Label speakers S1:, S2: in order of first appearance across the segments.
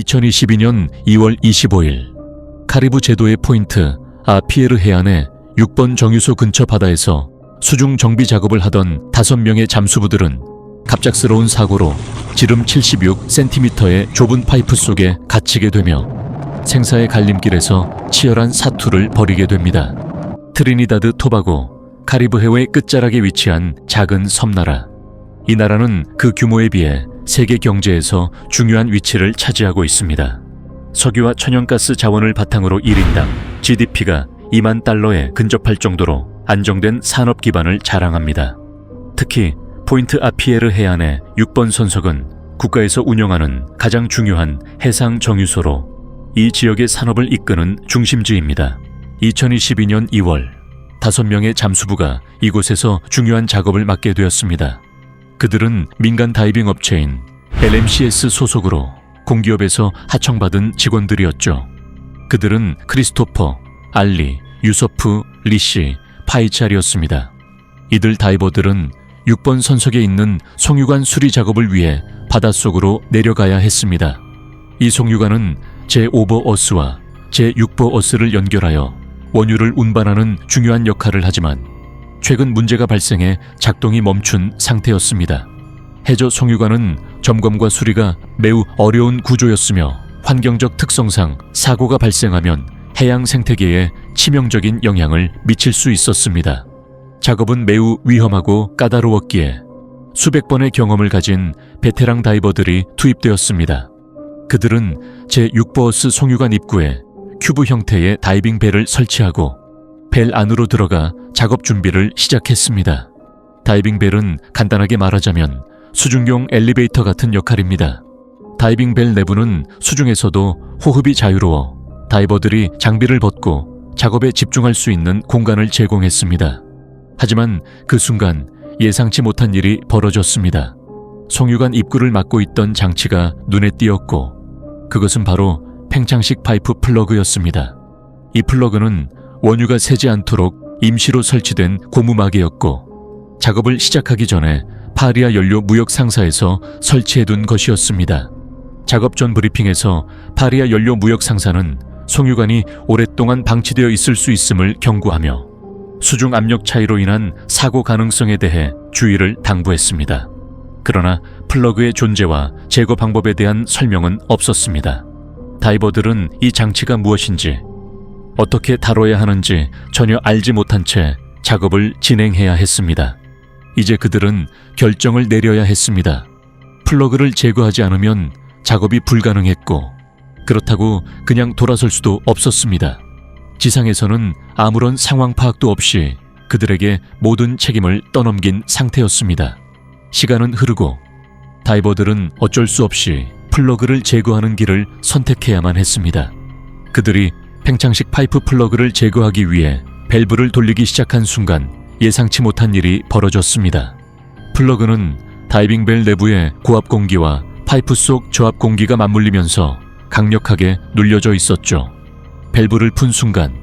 S1: 2022년 2월 25일 카리브 제도의 포인트 아피에르 해안의 6번 정유소 근처 바다에서 수중 정비 작업을 하던 5명의 잠수부들은 갑작스러운 사고로 지름 76cm의 좁은 파이프 속에 갇히게 되며 생사의 갈림길에서 치열한 사투를 벌이게 됩니다. 트리니다드 토바고, 카리브 해의 끝자락에 위치한 작은 섬나라. 이 나라는 그 규모에 비해 세계 경제에서 중요한 위치를 차지하고 있습니다. 석유와 천연가스 자원을 바탕으로 1인당 GDP가 2만 달러에 근접할 정도로 안정된 산업 기반을 자랑합니다. 특히 포인트 아피에르 해안의 6번 선석은 국가에서 운영하는 가장 중요한 해상 정유소로 이 지역의 산업을 이끄는 중심지입니다. 2022년 2월 5명의 잠수부가 이곳에서 중요한 작업을 맡게 되었습니다. 그들은 민간 다이빙 업체인 LMCS 소속으로 공기업에서 하청받은 직원들이었죠. 그들은 크리스토퍼, 알리, 유서프, 리시, 파이찰이었습니다. 이들 다이버들은 6번 선석에 있는 송유관 수리 작업을 위해 바닷속으로 내려가야 했습니다. 이 송유관은 제5버 제6버 어스를 연결하여 원유를 운반하는 중요한 역할을 하지만 최근 문제가 발생해 작동이 멈춘 상태였습니다. 해저 송유관은 점검과 수리가 매우 어려운 구조였으며 환경적 특성상 사고가 발생하면 해양 생태계에 치명적인 영향을 미칠 수 있었습니다. 작업은 매우 위험하고 까다로웠기에 수백 번의 경험을 가진 베테랑 다이버들이 투입되었습니다. 그들은 제6버스 송유관 입구에 큐브 형태의 다이빙 벨을 설치하고 벨 안으로 들어가 작업 준비를 시작했습니다. 다이빙 벨은 간단하게 말하자면 수중용 엘리베이터 같은 역할입니다. 다이빙 벨 내부는 수중에서도 호흡이 자유로워 다이버들이 장비를 벗고 작업에 집중할 수 있는 공간을 제공했습니다. 하지만 그 순간 예상치 못한 일이 벌어졌습니다. 송유관 입구를 막고 있던 장치가 눈에 띄었고 그것은 바로 팽창식 파이프 플러그였습니다. 이 플러그는 원유가 새지 않도록 임시로 설치된 고무막이었고 작업을 시작하기 전에 파리아 연료 무역 상사에서 설치해둔 것이었습니다. 작업 전 브리핑에서 파리아 연료 무역 상사는 송유관이 오랫동안 방치되어 있을 수 있음을 경고하며 수중 압력 차이로 인한 사고 가능성에 대해 주의를 당부했습니다. 그러나 플러그의 존재와 제거 방법에 대한 설명은 없었습니다. 다이버들은 이 장치가 무엇인지 어떻게 다뤄야 하는지 전혀 알지 못한 채 작업을 진행해야 했습니다. 이제 그들은 결정을 내려야 했습니다. 플러그를 제거하지 않으면 작업이 불가능했고 그렇다고 그냥 돌아설 수도 없었습니다. 지상에서는 아무런 상황 파악도 없이 그들에게 모든 책임을 떠넘긴 상태였습니다. 시간은 흐르고 다이버들은 어쩔 수 없이 플러그를 제거하는 길을 선택해야만 했습니다. 그들이 팽창식 파이프 플러그를 제거하기 위해 밸브를 돌리기 시작한 순간 예상치 못한 일이 벌어졌습니다. 플러그는 다이빙 벨 내부의 고압 공기와 파이프 속 저압 공기가 맞물리면서 강력하게 눌려져 있었죠. 밸브를 푼 순간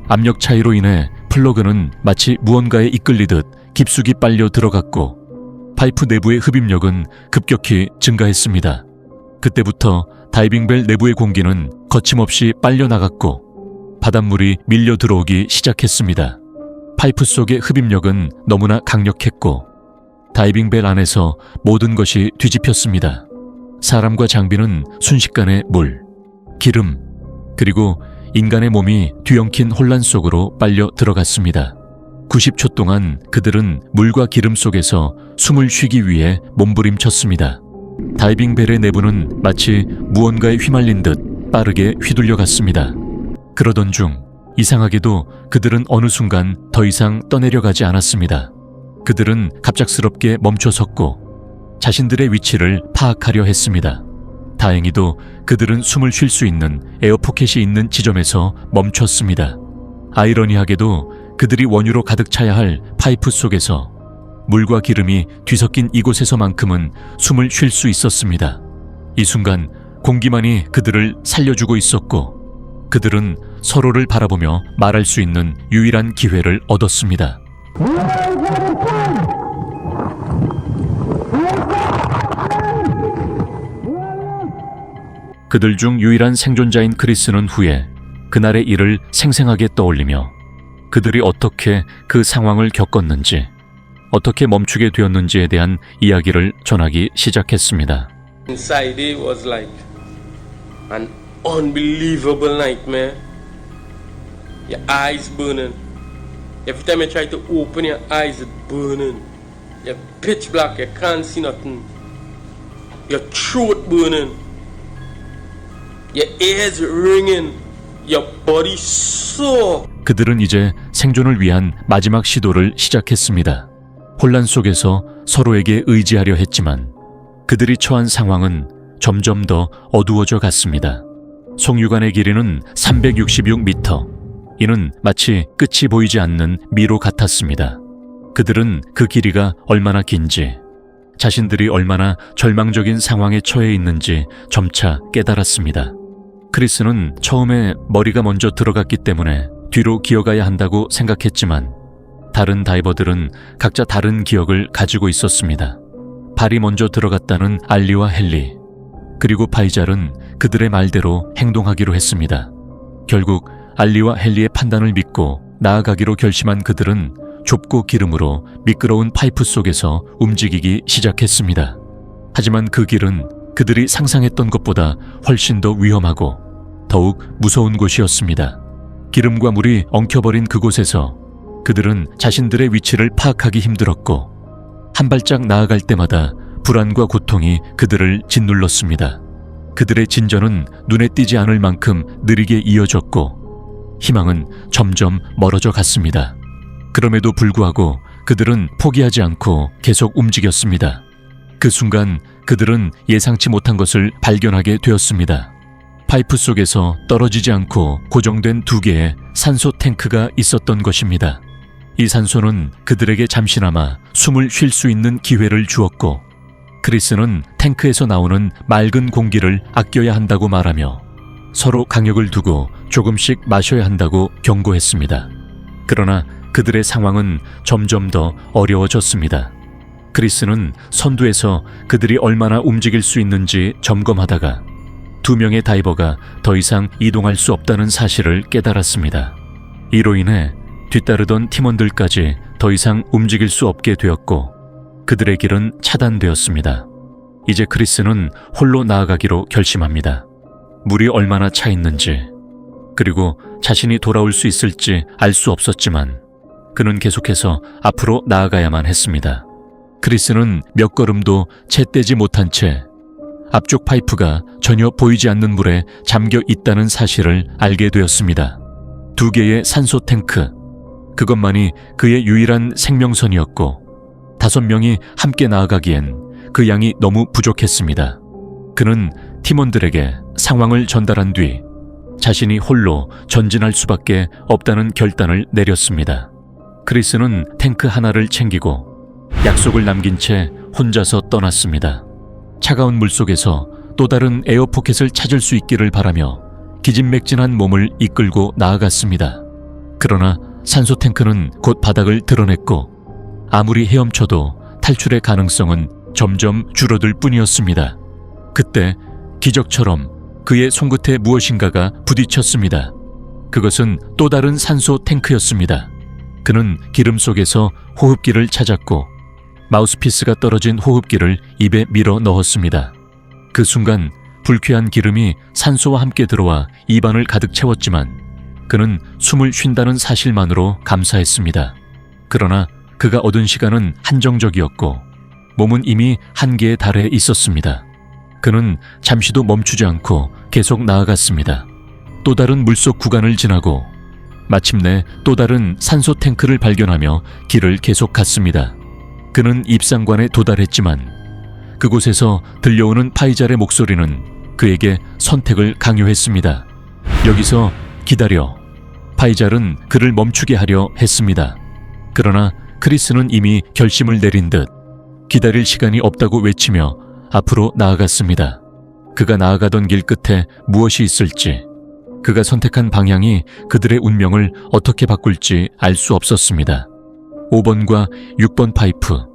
S1: 압력 차이로 인해 플러그는 마치 무언가에 이끌리듯 깊숙이 빨려 들어갔고 파이프 내부의 흡입력은 급격히 증가했습니다. 그때부터 다이빙 벨 내부의 공기는 거침없이 빨려 나갔고 바닷물이 밀려 들어오기 시작했습니다. 파이프 속의 흡입력은 너무나 강력했고 다이빙 벨 안에서 모든 것이 뒤집혔습니다. 사람과 장비는 순식간에 물, 기름, 그리고 인간의 몸이 뒤엉킨 혼란 속으로 빨려 들어갔습니다. 90초 동안 그들은 물과 기름 속에서 숨을 쉬기 위해 몸부림쳤습니다. 다이빙 벨의 내부는 마치 무언가에 휘말린 듯 빠르게 휘둘려 갔습니다. 그러던 중 이상하게도 그들은 어느 순간 더 이상 떠내려가지 않았습니다. 그들은 갑작스럽게 멈춰섰고 자신들의 위치를 파악하려 했습니다. 다행히도 그들은 숨을 쉴 수 있는 에어포켓이 있는 지점에서 멈췄습니다. 아이러니하게도 그들이 원유로 가득 차야 할 파이프 속에서 물과 기름이 뒤섞인 이곳에서만큼은 숨을 쉴 수 있었습니다. 이 순간 공기만이 그들을 살려주고 있었고 그들은 서로를 바라보며 말할 수 있는 유일한 기회를 얻었습니다. 그들 중 유일한 생존자인 크리스는 후에 그날의 일을 생생하게 떠올리며 그들이 어떻게 그 상황을 겪었는지, 어떻게 멈추게 되었는지에 대한 이야기를 전하기 시작했습니다.
S2: Inside it was like an unbelievable nightmare. Your eyes burning. Every time you try to open your eyes, it's burning. You're pitch black, you can't see nothing. Your throat burning. Your ears ringing. Your body sore.
S1: 그들은 이제 생존을 위한 마지막 시도를 시작했습니다. 혼란 속에서 서로에게 의지하려 했지만 그들이 처한 상황은 점점 더 어두워져 갔습니다. 송유관의 길이는 366m. 이는 마치 끝이 보이지 않는 미로 같았습니다. 그들은 그 길이가 얼마나 긴지, 자신들이 얼마나 절망적인 상황에 처해 있는지 점차 깨달았습니다. 크리스는 처음에 머리가 먼저 들어갔기 때문에 뒤로 기어가야 한다고 생각했지만 다른 다이버들은 각자 다른 기억을 가지고 있었습니다. 발이 먼저 들어갔다는 알리와 헨리, 그리고 파이잘은 그들의 말대로 행동하기로 했습니다. 결국 알리와 헨리의 판단을 믿고 나아가기로 결심한 그들은 좁고 기름으로 미끄러운 파이프 속에서 움직이기 시작했습니다. 하지만 그 길은 그들이 상상했던 것보다 훨씬 더 위험하고 더욱 무서운 곳이었습니다. 기름과 물이 엉켜버린 그곳에서 그들은 자신들의 위치를 파악하기 힘들었고 한 발짝 나아갈 때마다 불안과 고통이 그들을 짓눌렀습니다. 그들의 진전은 눈에 띄지 않을 만큼 느리게 이어졌고 희망은 점점 멀어져 갔습니다. 그럼에도 불구하고 그들은 포기하지 않고 계속 움직였습니다. 그 순간 그들은 예상치 못한 것을 발견하게 되었습니다. 파이프 속에서 떨어지지 않고 고정된 2개의 산소 탱크가 있었던 것입니다. 이 산소는 그들에게 잠시나마 숨을 쉴 수 있는 기회를 주었고 크리스는 탱크에서 나오는 맑은 공기를 아껴야 한다고 말하며 서로 간격을 두고 조금씩 마셔야 한다고 경고했습니다. 그러나 그들의 상황은 점점 더 어려워졌습니다. 크리스는 선두에서 그들이 얼마나 움직일 수 있는지 점검하다가 2명의 다이버가 더 이상 이동할 수 없다는 사실을 깨달았습니다. 이로 인해 뒤따르던 팀원들까지 더 이상 움직일 수 없게 되었고 그들의 길은 차단되었습니다. 이제 크리스는 홀로 나아가기로 결심합니다. 물이 얼마나 차 있는지, 그리고 자신이 돌아올 수 있을지 알 수 없었지만 그는 계속해서 앞으로 나아가야만 했습니다. 크리스는 몇 걸음도 채 떼지 못한 채 앞쪽 파이프가 전혀 보이지 않는 물에 잠겨 있다는 사실을 알게 되었습니다. 2개의 산소 탱크, 그것만이 그의 유일한 생명선이었고 5명이 함께 나아가기엔 그 양이 너무 부족했습니다. 그는 팀원들에게 상황을 전달한 뒤 자신이 홀로 전진할 수밖에 없다는 결단을 내렸습니다. 크리스는 탱크 하나를 챙기고 약속을 남긴 채 혼자서 떠났습니다. 차가운 물속에서 또 다른 에어포켓을 찾을 수 있기를 바라며 기진맥진한 몸을 이끌고 나아갔습니다. 그러나 산소 탱크는 곧 바닥을 드러냈고 아무리 헤엄쳐도 탈출의 가능성은 점점 줄어들 뿐이었습니다. 그때 기적처럼 그의 손끝에 무엇인가가 부딪혔습니다. 그것은 또 다른 산소 탱크였습니다. 그는 기름 속에서 호흡기를 찾았고 마우스피스가 떨어진 호흡기를 입에 밀어 넣었습니다. 그 순간 불쾌한 기름이 산소와 함께 들어와 입안을 가득 채웠지만 그는 숨을 쉰다는 사실만으로 감사했습니다. 그러나 그가 얻은 시간은 한정적이었고 몸은 이미 한계에 달해 있었습니다. 그는 잠시도 멈추지 않고 계속 나아갔습니다. 또 다른 물속 구간을 지나고 마침내 또 다른 산소 탱크를 발견하며 길을 계속 갔습니다. 그는 입상관에 도달했지만 그곳에서 들려오는 파이잘의 목소리는 그에게 선택을 강요했습니다. 여기서 기다려. 파이잘은 그를 멈추게 하려 했습니다. 그러나 크리스는 이미 결심을 내린 듯 기다릴 시간이 없다고 외치며 앞으로 나아갔습니다. 그가 나아가던 길 끝에 무엇이 있을지, 그가 선택한 방향이 그들의 운명을 어떻게 바꿀지 알 수 없었습니다. 5번과 6번 파이프,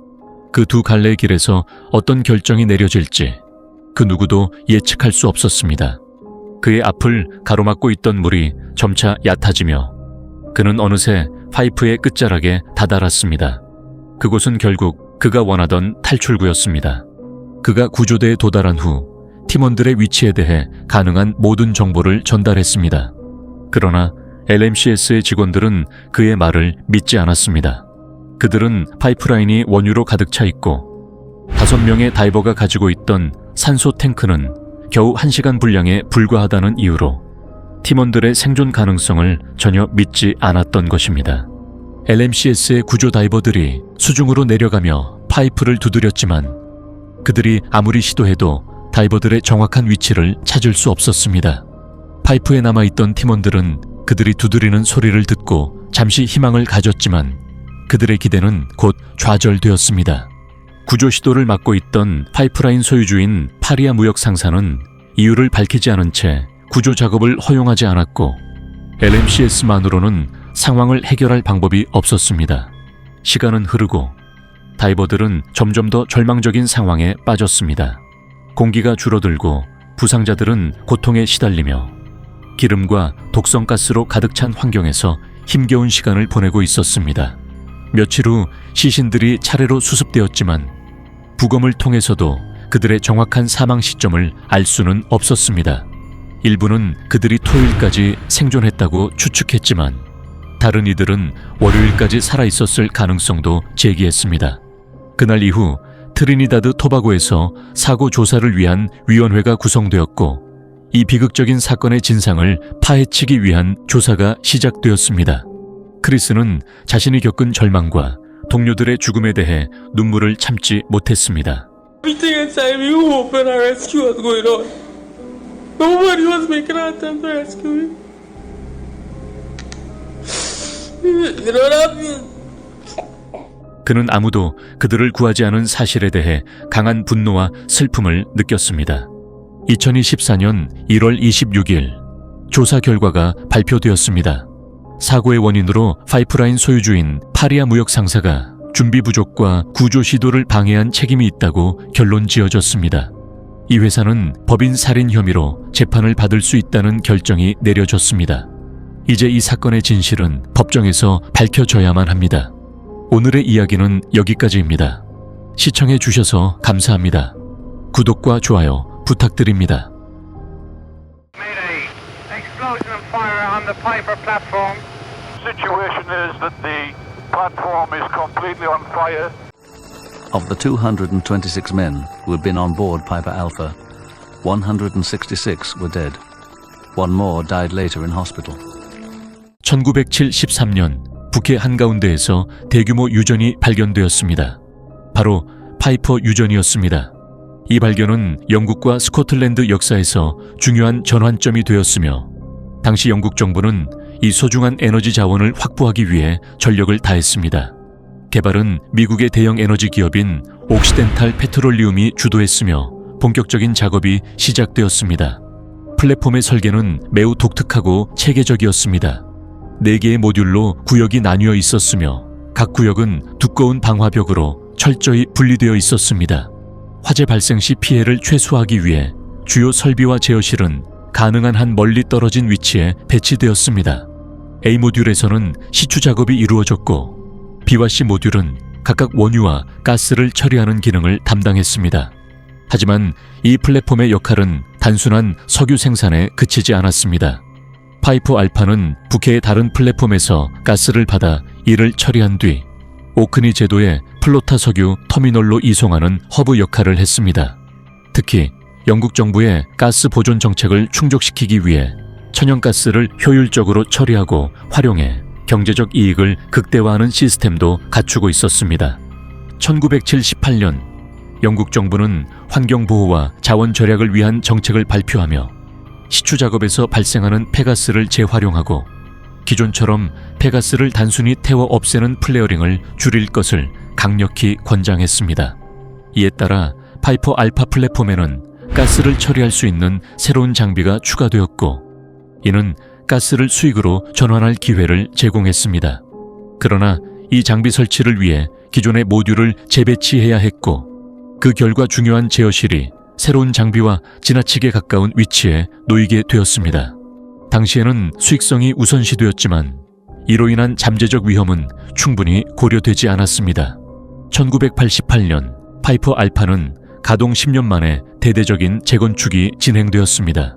S1: 그 2 갈래의 길에서 어떤 결정이 내려질지 그 누구도 예측할 수 없었습니다. 그의 앞을 가로막고 있던 물이 점차 얕아지며 그는 어느새 파이프의 끝자락에 다다랐습니다. 그곳은 결국 그가 원하던 탈출구였습니다. 그가 구조대에 도달한 후 팀원들의 위치에 대해 가능한 모든 정보를 전달했습니다. 그러나 LMCS의 직원들은 그의 말을 믿지 않았습니다. 그들은 파이프라인이 원유로 가득 차 있고 5명의 다이버가 가지고 있던 산소 탱크는 겨우 1시간 분량에 불과하다는 이유로 팀원들의 생존 가능성을 전혀 믿지 않았던 것입니다. LMCS의 구조 다이버들이 수중으로 내려가며 파이프를 두드렸지만 그들이 아무리 시도해도 다이버들의 정확한 위치를 찾을 수 없었습니다. 파이프에 남아있던 팀원들은 그들이 두드리는 소리를 듣고 잠시 희망을 가졌지만 그들의 기대는 곧 좌절되었습니다. 구조 시도를 맡고 있던 파이프라인 소유주인 파리아 무역 상사는 이유를 밝히지 않은 채 구조 작업을 허용하지 않았고 LMCS만으로는 상황을 해결할 방법이 없었습니다. 시간은 흐르고 다이버들은 점점 더 절망적인 상황에 빠졌습니다. 공기가 줄어들고 부상자들은 고통에 시달리며 기름과 독성가스로 가득 찬 환경에서 힘겨운 시간을 보내고 있었습니다. 며칠 후 시신들이 차례로 수습되었지만 부검을 통해서도 그들의 정확한 사망 시점을 알 수는 없었습니다. 일부는 그들이 토요일까지 생존했다고 추측했지만 다른 이들은 월요일까지 살아있었을 가능성도 제기했습니다. 그날 이후 트리니다드 토바고에서 사고 조사를 위한 위원회가 구성되었고 이 비극적인 사건의 진상을 파헤치기 위한 조사가 시작되었습니다. 크리스는 자신이 겪은 절망과 동료들의 죽음에 대해 눈물을 참지 못했습니다.
S2: Everything inside me was hoping a rescue was going on. Nobody was making an attempt to rescue me. You know what I mean?
S1: 그는 아무도 그들을 구하지 않은 사실에 대해 강한 분노와 슬픔을 느꼈습니다. 2024년 1월 26일 조사 결과가 발표되었습니다. 사고의 원인으로 파이프라인 소유주인 파리아 무역 상사가 준비 부족과 구조 시도를 방해한 책임이 있다고 결론 지어졌습니다. 이 회사는 법인 살인 혐의로 재판을 받을 수 있다는 결정이 내려졌습니다. 이제 이 사건의 진실은 법정에서 밝혀져야만 합니다. 오늘의 이야기는 여기까지입니다. 시청해 주셔서 감사합니다. 구독과 좋아요 부탁드립니다.
S3: Mayday. Explosion and fire on the Piper platform.
S4: Situation is that the platform is completely on fire.
S5: Of the 226 men who had been on board Piper Alpha, 166 were dead. One more died later in hospital.
S1: 1973년 북해 한가운데에서 대규모 유전이 발견되었습니다. 바로 파이퍼 유전이었습니다. 이 발견은 영국과 스코틀랜드 역사에서 중요한 전환점이 되었으며 당시 영국 정부는 이 소중한 에너지 자원을 확보하기 위해 전력을 다했습니다. 개발은 미국의 대형 에너지 기업인 옥시덴탈 페트롤리움이 주도했으며 본격적인 작업이 시작되었습니다. 플랫폼의 설계는 매우 독특하고 체계적이었습니다. 4개의 모듈로 구역이 나뉘어 있었으며 각 구역은 두꺼운 방화벽으로 철저히 분리되어 있었습니다. 화재 발생 시 피해를 최소화하기 위해 주요 설비와 제어실은 가능한 한 멀리 떨어진 위치에 배치되었습니다. A 모듈에서는 시추 작업이 이루어졌고 B와 C 모듈은 각각 원유와 가스를 처리하는 기능을 담당했습니다. 하지만 이 플랫폼의 역할은 단순한 석유 생산에 그치지 않았습니다. 파이프 알파는 북해의 다른 플랫폼에서 가스를 받아 이를 처리한 뒤 오크니 제도의 플로타 석유 터미널로 이송하는 허브 역할을 했습니다. 특히 영국 정부의 가스 보존 정책을 충족시키기 위해 천연가스를 효율적으로 처리하고 활용해 경제적 이익을 극대화하는 시스템도 갖추고 있었습니다. 1978년 영국 정부는 환경보호와 자원 절약을 위한 정책을 발표하며 시추 작업에서 발생하는 폐가스를 재활용하고 기존처럼 폐가스를 단순히 태워 없애는 플레어링을 줄일 것을 강력히 권장했습니다. 이에 따라 파이퍼 알파 플랫폼에는 가스를 처리할 수 있는 새로운 장비가 추가되었고 이는 가스를 수익으로 전환할 기회를 제공했습니다. 그러나 이 장비 설치를 위해 기존의 모듈을 재배치해야 했고 그 결과 중요한 제어실이 새로운 장비와 지나치게 가까운 위치에 놓이게 되었습니다. 당시에는 수익성이 우선시되었지만 이로 인한 잠재적 위험은 충분히 고려되지 않았습니다. 1988년 파이퍼 알파는 가동 10년 만에 대대적인 재건축이 진행되었습니다.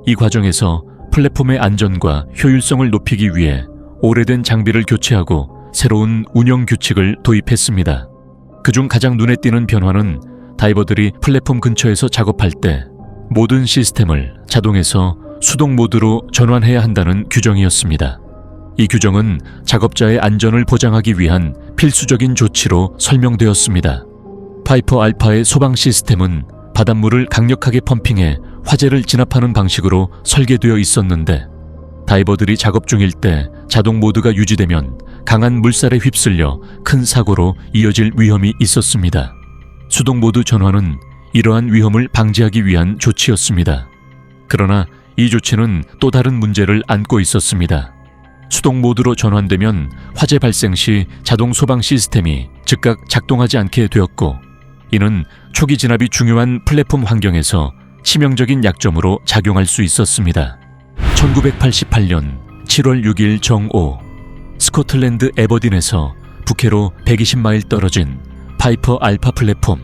S1: 이 과정에서 플랫폼의 안전과 효율성을 높이기 위해 오래된 장비를 교체하고 새로운 운영 규칙을 도입했습니다. 그중 가장 눈에 띄는 변화는 다이버들이 플랫폼 근처에서 작업할 때 모든 시스템을 자동에서 수동 모드로 전환해야 한다는 규정이었습니다. 이 규정은 작업자의 안전을 보장하기 위한 필수적인 조치로 설명되었습니다. 파이퍼 알파의 소방 시스템은 바닷물을 강력하게 펌핑해 화재를 진압하는 방식으로 설계되어 있었는데 다이버들이 작업 중일 때 자동 모드가 유지되면 강한 물살에 휩쓸려 큰 사고로 이어질 위험이 있었습니다. 수동 모드 전환은 이러한 위험을 방지하기 위한 조치였습니다. 그러나 이 조치는 또 다른 문제를 안고 있었습니다. 수동 모드로 전환되면 화재 발생 시 자동 소방 시스템이 즉각 작동하지 않게 되었고, 이는 초기 진압이 중요한 플랫폼 환경에서 치명적인 약점으로 작용할 수 있었습니다. 1988년 7월 6일 정오, 스코틀랜드 에버딘에서 북해로 120마일 떨어진 파이퍼 알파 플랫폼.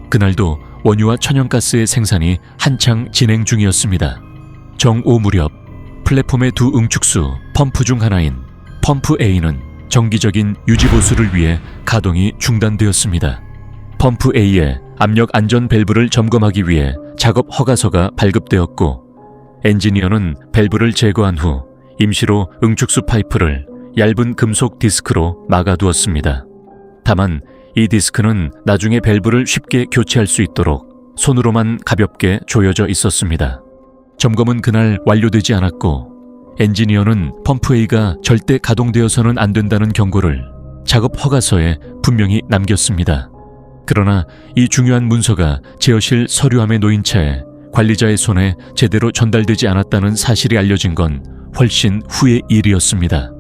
S1: 그날도 원유와 천연가스의 생산이 한창 진행 중이었습니다. 정오 무렵 플랫폼의 두 응축수 펌프 중 하나인 펌프 A는 정기적인 유지보수를 위해 가동이 중단되었습니다. 펌프 A의 압력 안전 밸브를 점검하기 위해 작업 허가서가 발급되었고, 엔지니어는 밸브를 제거한 후 임시로 응축수 파이프를 얇은 금속 디스크로 막아두었습니다. 다만 이 디스크는 나중에 밸브를 쉽게 교체할 수 있도록 손으로만 가볍게 조여져 있었습니다. 점검은 그날 완료되지 않았고, 엔지니어는 펌프 A가 절대 가동되어서는 안 된다는 경고를 작업 허가서에 분명히 남겼습니다. 그러나 이 중요한 문서가 제어실 서류함에 놓인 채 관리자의 손에 제대로 전달되지 않았다는 사실이 알려진 건 훨씬 후의 일이었습니다.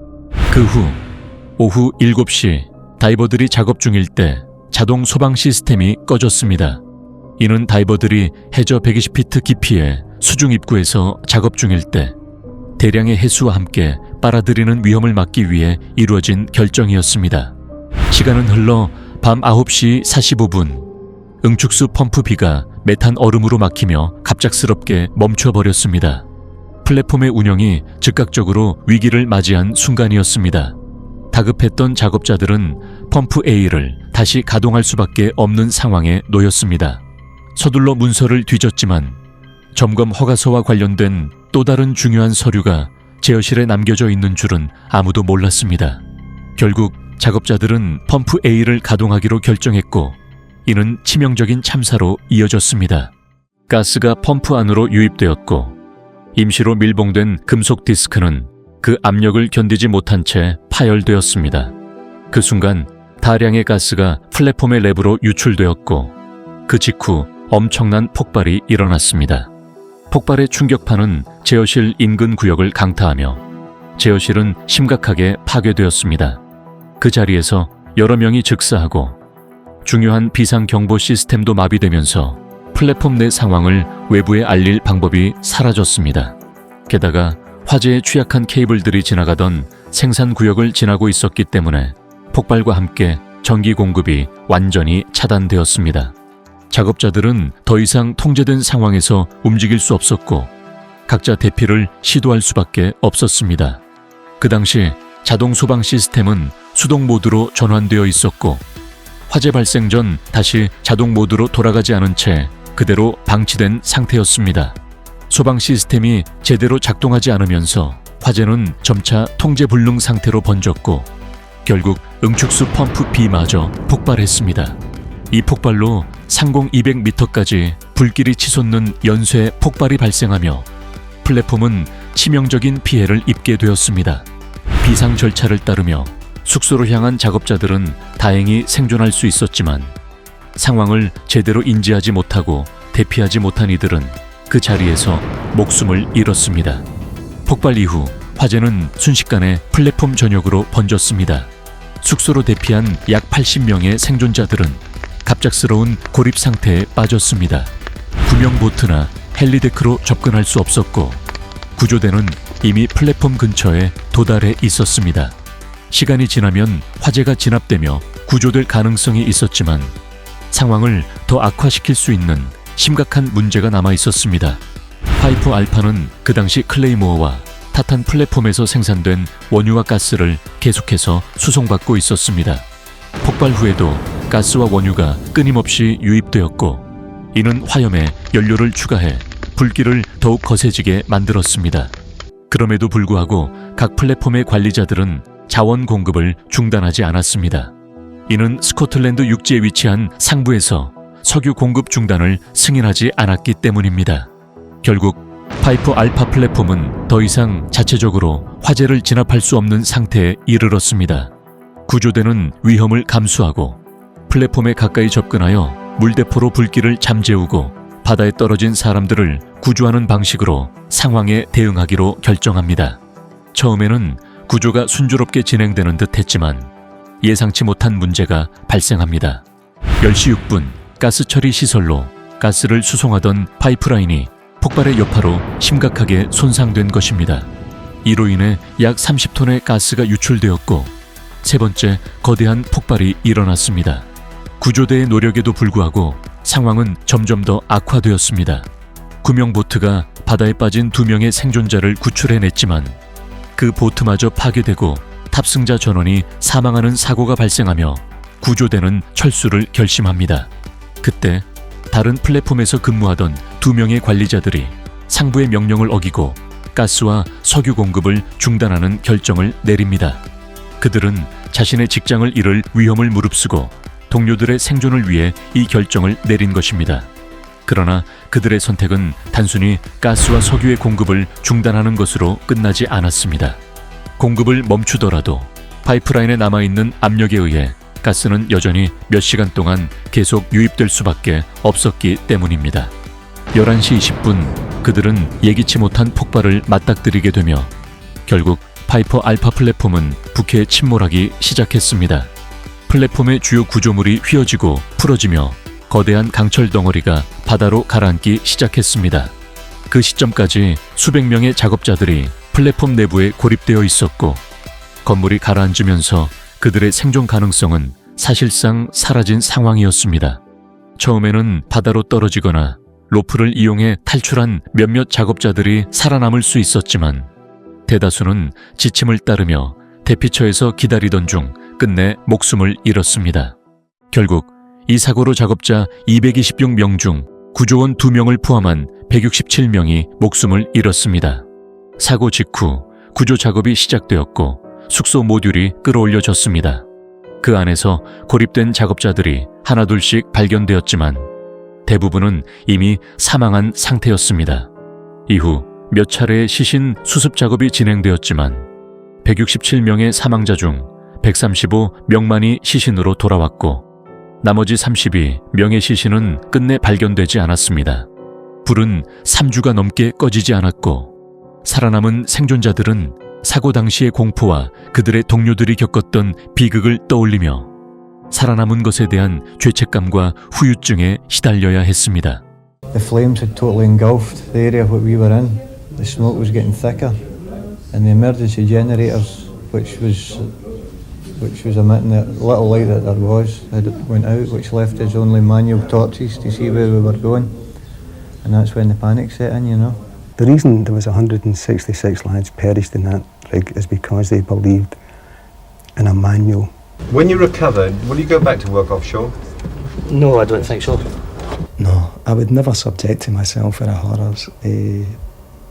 S1: 그 후 오후 7시 다이버들이 작업 중일 때 자동 소방 시스템이 꺼졌습니다. 이는 다이버들이 해저 120피트 깊이의 수중 입구에서 작업 중일 때 대량의 해수와 함께 빨아들이는 위험을 막기 위해 이루어진 결정이었습니다. 시간은 흘러 밤 9시 45분, 응축수 펌프 B가 메탄 얼음으로 막히며 갑작스럽게 멈춰버렸습니다. 플랫폼의 운영이 즉각적으로 위기를 맞이한 순간이었습니다. 다급했던 작업자들은 펌프 A를 다시 가동할 수밖에 없는 상황에 놓였습니다. 서둘러 문서를 뒤졌지만 점검 허가서와 관련된 또 다른 중요한 서류가 제어실에 남겨져 있는 줄은 아무도 몰랐습니다. 결국 작업자들은 펌프 A를 가동하기로 결정했고, 이는 치명적인 참사로 이어졌습니다. 가스가 펌프 안으로 유입되었고, 임시로 밀봉된 금속 디스크는 그 압력을 견디지 못한 채 파열되었습니다. 그 순간 다량의 가스가 플랫폼의 내부로 유출되었고, 그 직후 엄청난 폭발이 일어났습니다. 폭발의 충격파는 제어실 인근 구역을 강타하며 제어실은 심각하게 파괴되었습니다. 그 자리에서 여러 명이 즉사하고 중요한 비상경보 시스템도 마비되면서 플랫폼 내 상황을 외부에 알릴 방법이 사라졌습니다. 게다가 화재에 취약한 케이블들이 지나가던 생산구역을 지나고 있었기 때문에 폭발과 함께 전기 공급이 완전히 차단되었습니다. 작업자들은 더 이상 통제된 상황에서 움직일 수 없었고 각자 대피를 시도할 수밖에 없었습니다. 그 당시 자동 소방 시스템은 수동 모드로 전환되어 있었고 화재 발생 전 다시 자동 모드로 돌아가지 않은 채 그대로 방치된 상태였습니다. 소방 시스템이 제대로 작동하지 않으면서 화재는 점차 통제 불능 상태로 번졌고 결국 응축수 펌프 B마저 폭발했습니다. 이 폭발로 상공 200m까지 불길이 치솟는 연쇄 폭발이 발생하며 플랫폼은 치명적인 피해를 입게 되었습니다. 비상 절차를 따르며 숙소로 향한 작업자들은 다행히 생존할 수 있었지만 상황을 제대로 인지하지 못하고 대피하지 못한 이들은 그 자리에서 목숨을 잃었습니다. 폭발 이후 화재는 순식간에 플랫폼 전역으로 번졌습니다. 숙소로 대피한 약 80명의 생존자들은 갑작스러운 고립 상태에 빠졌습니다. 구명 보트나 헬리데크로 접근할 수 없었고 구조대는 이미 플랫폼 근처에 도달해 있었습니다. 시간이 지나면 화재가 진압되며 구조될 가능성이 있었지만 상황을 더 악화시킬 수 있는 심각한 문제가 남아 있었습니다. 파이프 알파는 그 당시 클레이모어와 타탄 플랫폼에서 생산된 원유와 가스를 계속해서 수송받고 있었습니다. 폭발 후에도 가스와 원유가 끊임없이 유입되었고 이는 화염에 연료를 추가해 불길을 더욱 거세지게 만들었습니다. 그럼에도 불구하고 각 플랫폼의 관리자들은 자원 공급을 중단하지 않았습니다. 이는 스코틀랜드 육지에 위치한 상부에서 석유 공급 중단을 승인하지 않았기 때문입니다. 결국 파이프 알파 플랫폼은 더 이상 자체적으로 화재를 진압할 수 없는 상태에 이르렀습니다. 구조대는 위험을 감수하고 플랫폼에 가까이 접근하여 물대포로 불길을 잠재우고 바다에 떨어진 사람들을 구조하는 방식으로 상황에 대응하기로 결정합니다. 처음에는 구조가 순조롭게 진행되는 듯 했지만 예상치 못한 문제가 발생합니다. 10시 6분 가스 처리 시설로 가스를 수송하던 파이프라인이 폭발의 여파로 심각하게 손상된 것입니다. 이로 인해 약 30톤의 가스가 유출되었고 세 번째 거대한 폭발이 일어났습니다. 구조대의 노력에도 불구하고 상황은 점점 더 악화되었습니다. 구명보트가 바다에 빠진 2명의 생존자를 구출해냈지만 그 보트마저 파괴되고 탑승자 전원이 사망하는 사고가 발생하며 구조대는 철수를 결심합니다. 그때 다른 플랫폼에서 근무하던 2명의 관리자들이 상부의 명령을 어기고 가스와 석유 공급을 중단하는 결정을 내립니다. 그들은 자신의 직장을 잃을 위험을 무릅쓰고 동료들의 생존을 위해 이 결정을 내린 것입니다. 그러나 그들의 선택은 단순히 가스와 석유의 공급을 중단하는 것으로 끝나지 않았습니다. 공급을 멈추더라도 파이프라인에 남아있는 압력에 의해 가스는 여전히 몇 시간 동안 계속 유입될 수밖에 없었기 때문입니다. 11시 20분 그들은 예기치 못한 폭발을 맞닥뜨리게 되며 결국 파이프 알파 플랫폼은 북해에 침몰하기 시작했습니다. 플랫폼의 주요 구조물이 휘어지고 풀어지며 거대한 강철 덩어리가 바다로 가라앉기 시작했습니다. 그 시점까지 수백 명의 작업자들이 플랫폼 내부에 고립되어 있었고 건물이 가라앉으면서 그들의 생존 가능성은 사실상 사라진 상황이었습니다. 처음에는 바다로 떨어지거나 로프를 이용해 탈출한 몇몇 작업자들이 살아남을 수 있었지만 대다수는 지침을 따르며 대피처에서 기다리던 중 끝내 목숨을 잃었습니다. 결국 이 사고로 작업자 226명 중 구조원 2명을 포함한 167명이 목숨을 잃었습니다. 사고 직후 구조 작업이 시작되었고 숙소 모듈이 끌어올려졌습니다. 그 안에서 고립된 작업자들이 하나둘씩 발견되었지만 대부분은 이미 사망한 상태였습니다. 이후 몇 차례의 시신 수습 작업이 진행되었지만 167명의 사망자 중 135명만이 시신으로 돌아왔고 나머지 32명의 시신은 끝내 발견되지 않았습니다. 불은 3주가 넘게 꺼지지 않았고 살아남은 생존자들은 사고 당시의 공포와 그들의 동료들이 겪었던 비극을 떠올리며 살아남은 것에 대한 죄책감과 후유증에 시달려야 했습니다.
S6: The flames had totally engulfed the area where we were in. The smoke was getting thicker, and the emergency generators, which was emitting the little light that there was, had went out, which left us only manual torches to see where we were going, and that's when the panic set in, you know.
S7: The reason there was 166 lads perished in that rig is because they believed in a manual.
S8: When you recovered, will you go back to work offshore?
S9: No, I don't think so.
S7: No, I would never subject myself to the horrors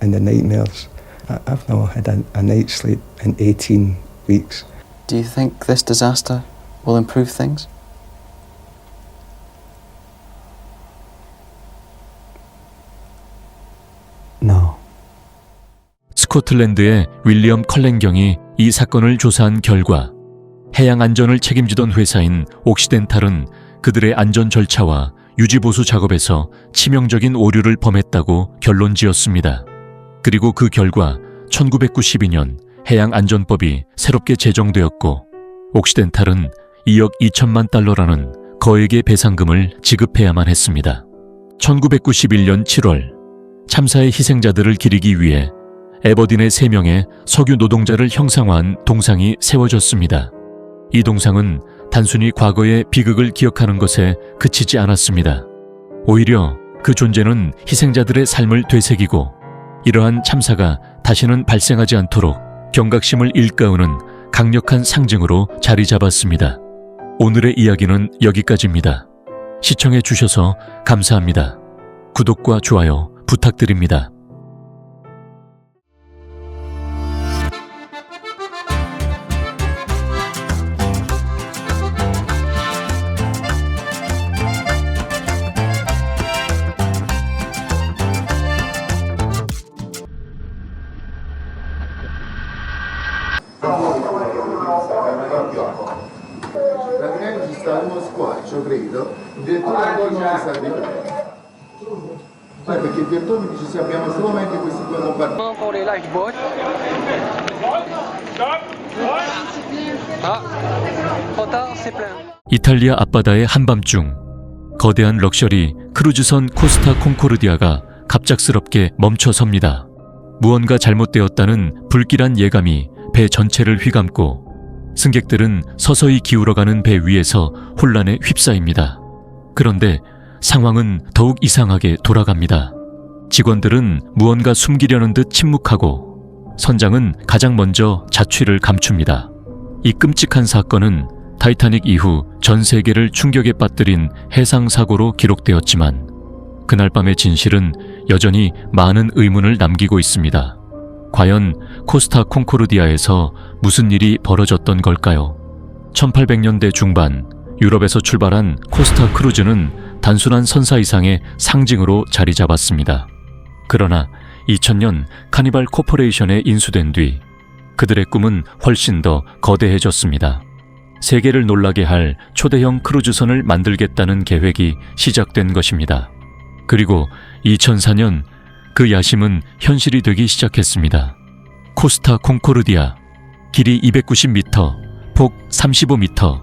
S7: and the nightmares. I've not had a night's sleep in 18 weeks.
S10: Do you think this disaster will improve things?
S7: No.
S1: 스코틀랜드의 윌리엄 컬렌경이 이 사건을 조사한 결과 해양 안전을 책임지던 회사인 옥시덴탈은 그들의 안전 절차와 유지보수 작업에서 치명적인 오류를 범했다고 결론지었습니다. 그리고 그 결과 1992년 해양안전법이 새롭게 제정되었고 옥시덴탈은 2억 2천만 달러라는 거액의 배상금을 지급해야만 했습니다. 1991년 7월 참사의 희생자들을 기리기 위해 에버딘의 3명의 석유 노동자를 형상화한 동상이 세워졌습니다. 이 동상은 단순히 과거의 비극을 기억하는 것에 그치지 않았습니다. 오히려 그 존재는 희생자들의 삶을 되새기고 이러한 참사가 다시는 발생하지 않도록 경각심을 일깨우는 강력한 상징으로 자리 잡았습니다. 오늘의 이야기는 여기까지입니다. 시청해 주셔서 감사합니다. 구독과 좋아요 부탁드립니다.
S11: Praticamente ci sta uno squarcio, credo. Il direttore poi non si sa di perché il direttore mi dice se abbiamo solamente questi due bombardieri.
S3: Pour les lifeboats. Ah, trop tard, c'est plein.
S1: 이탈리아 앞바다의 한밤중 거대한 럭셔리 크루즈선 코스타 콩코르디아가 갑작스럽게 멈춰섭니다. 무언가 잘못되었다는 불길한 예감이 배 전체를 휘감고 승객들은 서서히 기울어가는 배 위에서 혼란에 휩싸입니다. 그런데 상황은 더욱 이상하게 돌아갑니다. 직원들은 무언가 숨기려는 듯 침묵하고 선장은 가장 먼저 자취를 감춥니다. 이 끔찍한 사건은 타이타닉 이후 전 세계를 충격에 빠뜨린 해상사고로 기록되었지만 그날 밤의 진실은 여전히 많은 의문을 남기고 있습니다. 과연 코스타 콩코르디아에서 무슨 일이 벌어졌던 걸까요? 1800년대 중반 유럽에서 출발한 코스타 크루즈는 단순한 선사 이상의 상징으로 자리 잡았습니다. 그러나 2000년 카니발 코퍼레이션에 인수된 뒤 그들의 꿈은 훨씬 더 거대해졌습니다. 세계를 놀라게 할 초대형 크루즈선을 만들겠다는 계획이 시작된 것입니다. 그리고 2004년 그 야심은 현실이 되기 시작했습니다. 코스타 콩코르디아, 길이 290m, 폭 35m,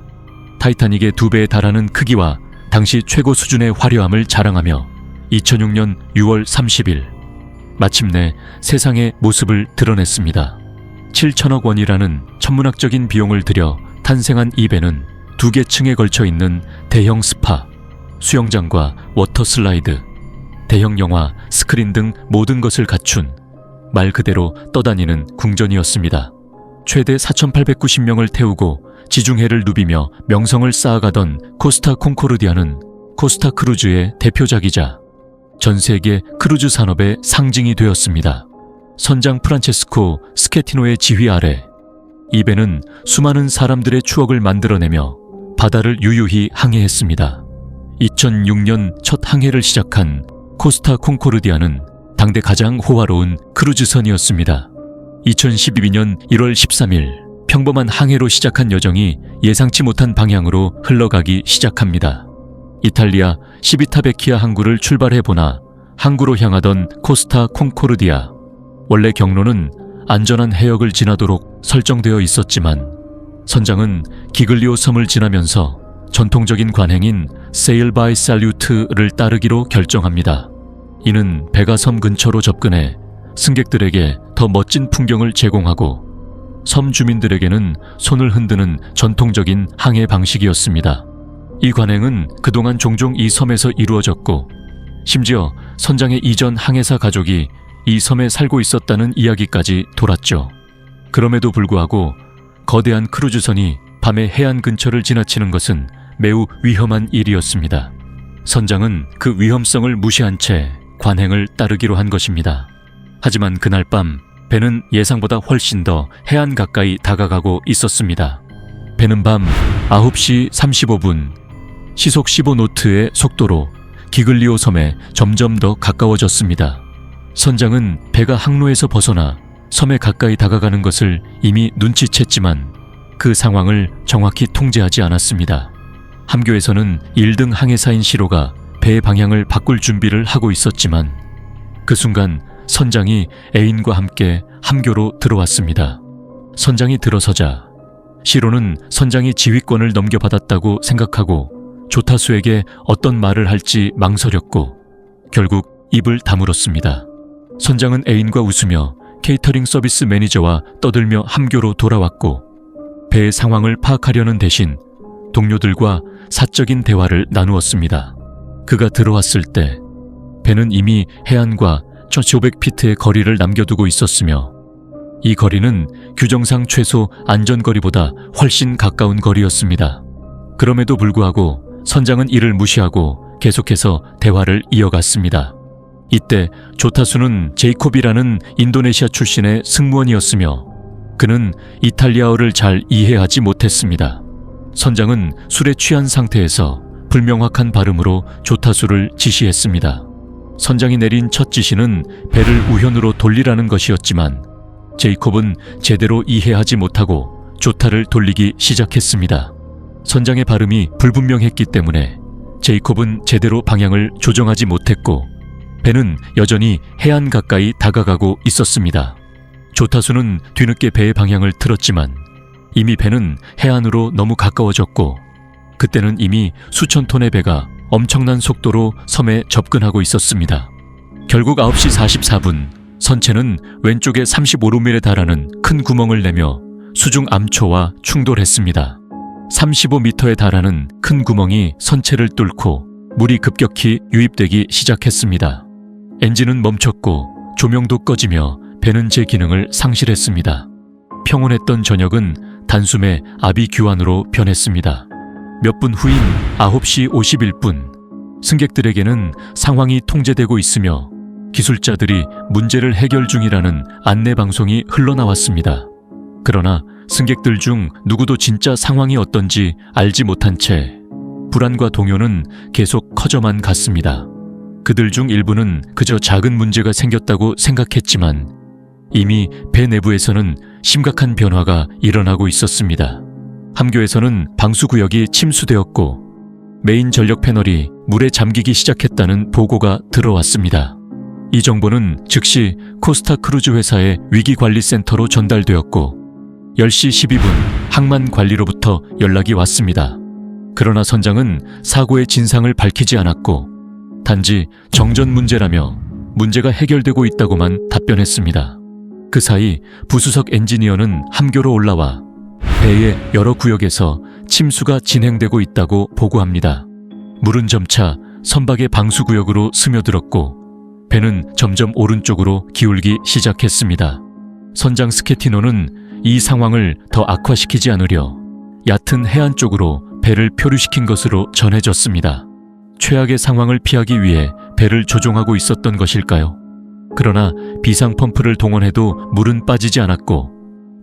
S1: 타이타닉의 2배에 달하는 크기와 당시 최고 수준의 화려함을 자랑하며 2006년 6월 30일 마침내 세상의 모습을 드러냈습니다. 7천억 원이라는 천문학적인 비용을 들여 탄생한 이 배는 2개 층에 걸쳐 있는 대형 스파, 수영장과 워터 슬라이드, 대형 영화, 스크린 등 모든 것을 갖춘 말 그대로 떠다니는 궁전이었습니다. 최대 4,890명을 태우고 지중해를 누비며 명성을 쌓아가던 코스타 콩코르디아는 코스타 크루즈의 대표작이자 전 세계 크루즈 산업의 상징이 되었습니다. 선장 프란체스코 스케티노의 지휘 아래 이 배는 수많은 사람들의 추억을 만들어내며 바다를 유유히 항해했습니다. 2006년 첫 항해를 시작한 코스타 콩코르디아는 당대 가장 호화로운 크루즈선이었습니다. 2012년 1월 13일 평범한 항해로 시작한 여정이 예상치 못한 방향으로 흘러가기 시작합니다. 이탈리아 시비타베키아 항구를 출발해보나 항구로 향하던 코스타 콩코르디아. 원래 경로는 안전한 해역을 지나도록 설정되어 있었지만 선장은 기글리오 섬을 지나면서 전통적인 관행인 세일 바이 살루트를 따르기로 결정합니다. 이는 배가 섬 근처로 접근해 승객들에게 더 멋진 풍경을 제공하고 섬 주민들에게는 손을 흔드는 전통적인 항해 방식이었습니다. 이 관행은 그동안 종종 이 섬에서 이루어졌고 심지어 선장의 이전 항해사 가족이 이 섬에 살고 있었다는 이야기까지 돌았죠. 그럼에도 불구하고 거대한 크루즈선이 밤에 해안 근처를 지나치는 것은 매우 위험한 일이었습니다. 선장은 그 위험성을 무시한 채 관행을 따르기로 한 것입니다. 하지만 그날 밤 배는 예상보다 훨씬 더 해안 가까이 다가가고 있었습니다. 배는 밤 9시 35분 시속 15노트의 속도로 기글리오 섬에 점점 더 가까워졌습니다. 선장은 배가 항로에서 벗어나 섬에 가까이 다가가는 것을 이미 눈치챘지만 그 상황을 정확히 통제하지 않았습니다. 함교에서는 1등 항해사인 시로가 배의 방향을 바꿀 준비를 하고 있었지만 그 순간 선장이 애인과 함께 함교로 들어왔습니다. 선장이 들어서자 시로는 선장이 지휘권을 넘겨받았다고 생각하고 조타수에게 어떤 말을 할지 망설였고 결국 입을 다물었습니다. 선장은 애인과 웃으며 케이터링 서비스 매니저와 떠들며 함교로 돌아왔고 배의 상황을 파악하려는 대신 동료들과 사적인 대화를 나누었습니다. 그가 들어왔을 때 배는 이미 해안과 1,500피트의 거리를 남겨두고 있었으며 이 거리는 규정상 최소 안전거리보다 훨씬 가까운 거리였습니다. 그럼에도 불구하고 선장은 이를 무시하고 계속해서 대화를 이어갔습니다. 이때 조타수는 제이콥이라는 인도네시아 출신의 승무원이었으며 그는 이탈리아어를 잘 이해하지 못했습니다. 선장은 술에 취한 상태에서 불명확한 발음으로 조타수를 지시했습니다. 선장이 내린 첫 지시는 배를 우현으로 돌리라는 것이었지만 제이콥은 제대로 이해하지 못하고 조타를 돌리기 시작했습니다. 선장의 발음이 불분명했기 때문에 제이콥은 제대로 방향을 조정하지 못했고 배는 여전히 해안 가까이 다가가고 있었습니다. 조타수는 뒤늦게 배의 방향을 틀었지만 이미 배는 해안으로 너무 가까워졌고 그때는 이미 수천 톤의 배가 엄청난 속도로 섬에 접근하고 있었습니다. 결국 9시 44분 선체는 왼쪽에 35루밀에 달하는 큰 구멍을 내며 수중 암초와 충돌했습니다. 35m에 달하는 큰 구멍이 선체를 뚫고 물이 급격히 유입되기 시작했습니다. 엔진은 멈췄고 조명도 꺼지며 배는 제 기능을 상실했습니다. 평온했던 저녁은 단숨에 아비규환으로 변했습니다. 몇 분 후인 9시 51분 승객들에게는 상황이 통제되고 있으며 기술자들이 문제를 해결 중이라는 안내방송이 흘러나왔습니다. 그러나 승객들 중 누구도 진짜 상황이 어떤지 알지 못한 채 불안과 동요는 계속 커져만 갔습니다. 그들 중 일부는 그저 작은 문제가 생겼다고 생각했지만 이미 배 내부에서는 심각한 변화가 일어나고 있었습니다. 함교에서는 방수구역이 침수되었고 메인 전력 패널이 물에 잠기기 시작했다는 보고가 들어왔습니다. 이 정보는 즉시 코스타 크루즈 회사의 위기관리센터로 전달되었고 10시 12분 항만관리로부터 연락이 왔습니다. 그러나 선장은 사고의 진상을 밝히지 않았고 단지 정전 문제라며 문제가 해결되고 있다고만 답변했습니다. 그 사이 부수석 엔지니어는 함교로 올라와 배의 여러 구역에서 침수가 진행되고 있다고 보고합니다. 물은 점차 선박의 방수구역으로 스며들었고 배는 점점 오른쪽으로 기울기 시작했습니다. 선장 스케티노는 이 상황을 더 악화시키지 않으려 얕은 해안 쪽으로 배를 표류시킨 것으로 전해졌습니다. 최악의 상황을 피하기 위해 배를 조종하고 있었던 것일까요? 그러나 비상 펌프를 동원해도 물은 빠지지 않았고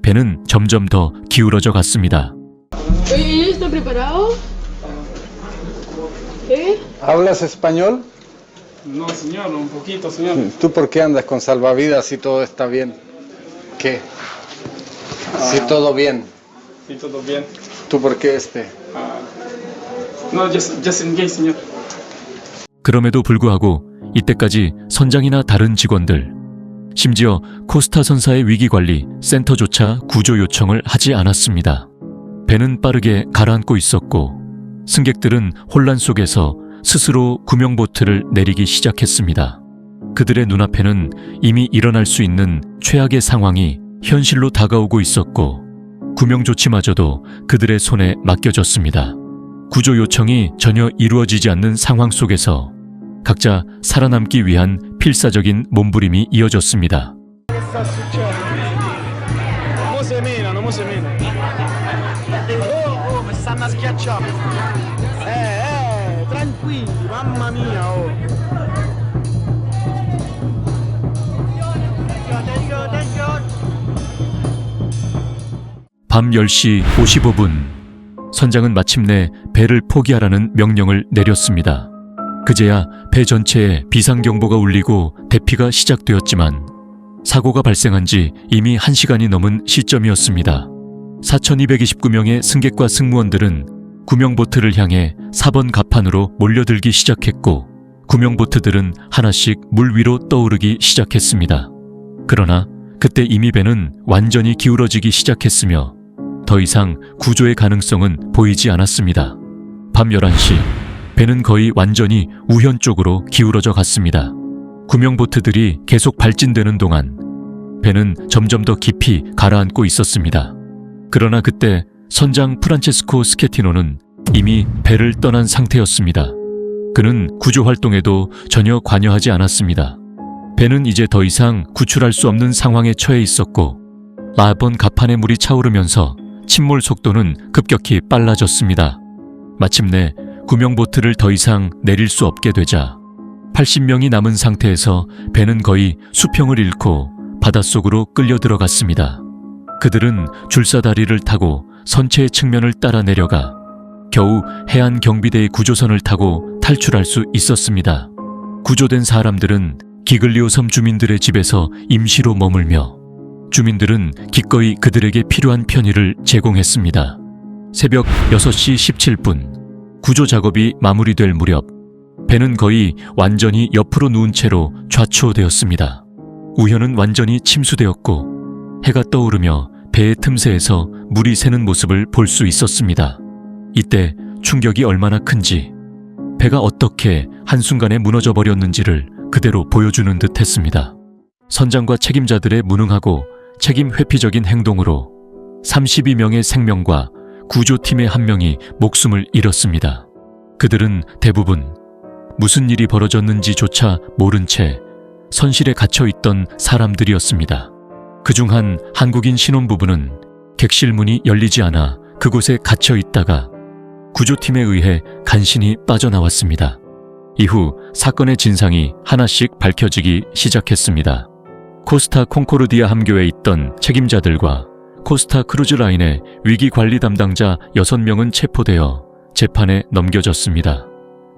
S1: 배는 점점 더 기울어져 갔습니다.
S11: ¿Hablas español?
S3: No, señor, un poquito, señor.
S11: ¿Tú por qué andas con salvavidas si todo está bien? ¿Qué? Si todo bien.
S3: Sí, todo bien.
S11: ¿Tú por qué
S3: No, just in case, señor.
S1: 그럼에도 불구하고 이때까지 선장이나 다른 직원들, 심지어 코스타 선사의 위기관리 센터조차 구조 요청을 하지 않았습니다. 배는 빠르게 가라앉고 있었고 승객들은 혼란 속에서 스스로 구명보트를 내리기 시작했습니다. 그들의 눈앞에는 이미 일어날 수 있는 최악의 상황이 현실로 다가오고 있었고 구명조치마저도 그들의 손에 맡겨졌습니다. 구조 요청이 전혀 이루어지지 않는 상황 속에서 각자 살아남기 위한 필사적인 몸부림이 이어졌습니다. 밤 10시 55분 선장은 마침내 배를 포기하라는 명령을 내렸습니다. 그제야 배 전체에 비상경보가 울리고 대피가 시작되었지만 사고가 발생한 지 이미 1시간이 넘은 시점이었습니다. 4,229명의 승객과 승무원들은 구명보트를 향해 4번 갑판으로 몰려들기 시작했고 구명보트들은 하나씩 물 위로 떠오르기 시작했습니다. 그러나 그때 이미 배는 완전히 기울어지기 시작했으며 더 이상 구조의 가능성은 보이지 않았습니다. 밤 11시 배는 거의 완전히 우현 쪽으로 기울어져 갔습니다. 구명보트들이 계속 발진되는 동안 배는 점점 더 깊이 가라앉고 있었습니다. 그러나 그때 선장 프란체스코 스케티노는 이미 배를 떠난 상태였습니다. 그는 구조 활동에도 전혀 관여하지 않았습니다. 배는 이제 더 이상 구출할 수 없는 상황에 처해 있었고 라번 갑판의 물이 차오르면서 침몰 속도는 급격히 빨라졌습니다. 마침내 구명보트를 더 이상 내릴 수 없게 되자 80명이 남은 상태에서 배는 거의 수평을 잃고 바닷속으로 끌려 들어갔습니다. 그들은 줄사다리를 타고 선체의 측면을 따라 내려가 겨우 해안 경비대의 구조선을 타고 탈출할 수 있었습니다. 구조된 사람들은 기글리오 섬 주민들의 집에서 임시로 머물며 주민들은 기꺼이 그들에게 필요한 편의를 제공했습니다. 새벽 6시 17분 구조 작업이 마무리될 무렵 배는 거의 완전히 옆으로 누운 채로 좌초되었습니다. 우현은 완전히 침수되었고 해가 떠오르며 배의 틈새에서 물이 새는 모습을 볼 수 있었습니다. 이때 충격이 얼마나 큰지 배가 어떻게 한순간에 무너져 버렸는지를 그대로 보여주는 듯 했습니다. 선장과 책임자들의 무능하고 책임 회피적인 행동으로 32명의 생명과 구조팀의 1명이 목숨을 잃었습니다. 그들은 대부분 무슨 일이 벌어졌는지조차 모른 채 선실에 갇혀있던 사람들이었습니다. 그중 한 한국인 신혼부부는 객실 문이 열리지 않아 그곳에 갇혀있다가 구조팀에 의해 간신히 빠져나왔습니다. 이후 사건의 진상이 하나씩 밝혀지기 시작했습니다. 코스타 콩코르디아 함교에 있던 책임자들과 코스타 크루즈라인의 위기관리 담당자 6명은 체포되어 재판에 넘겨졌습니다.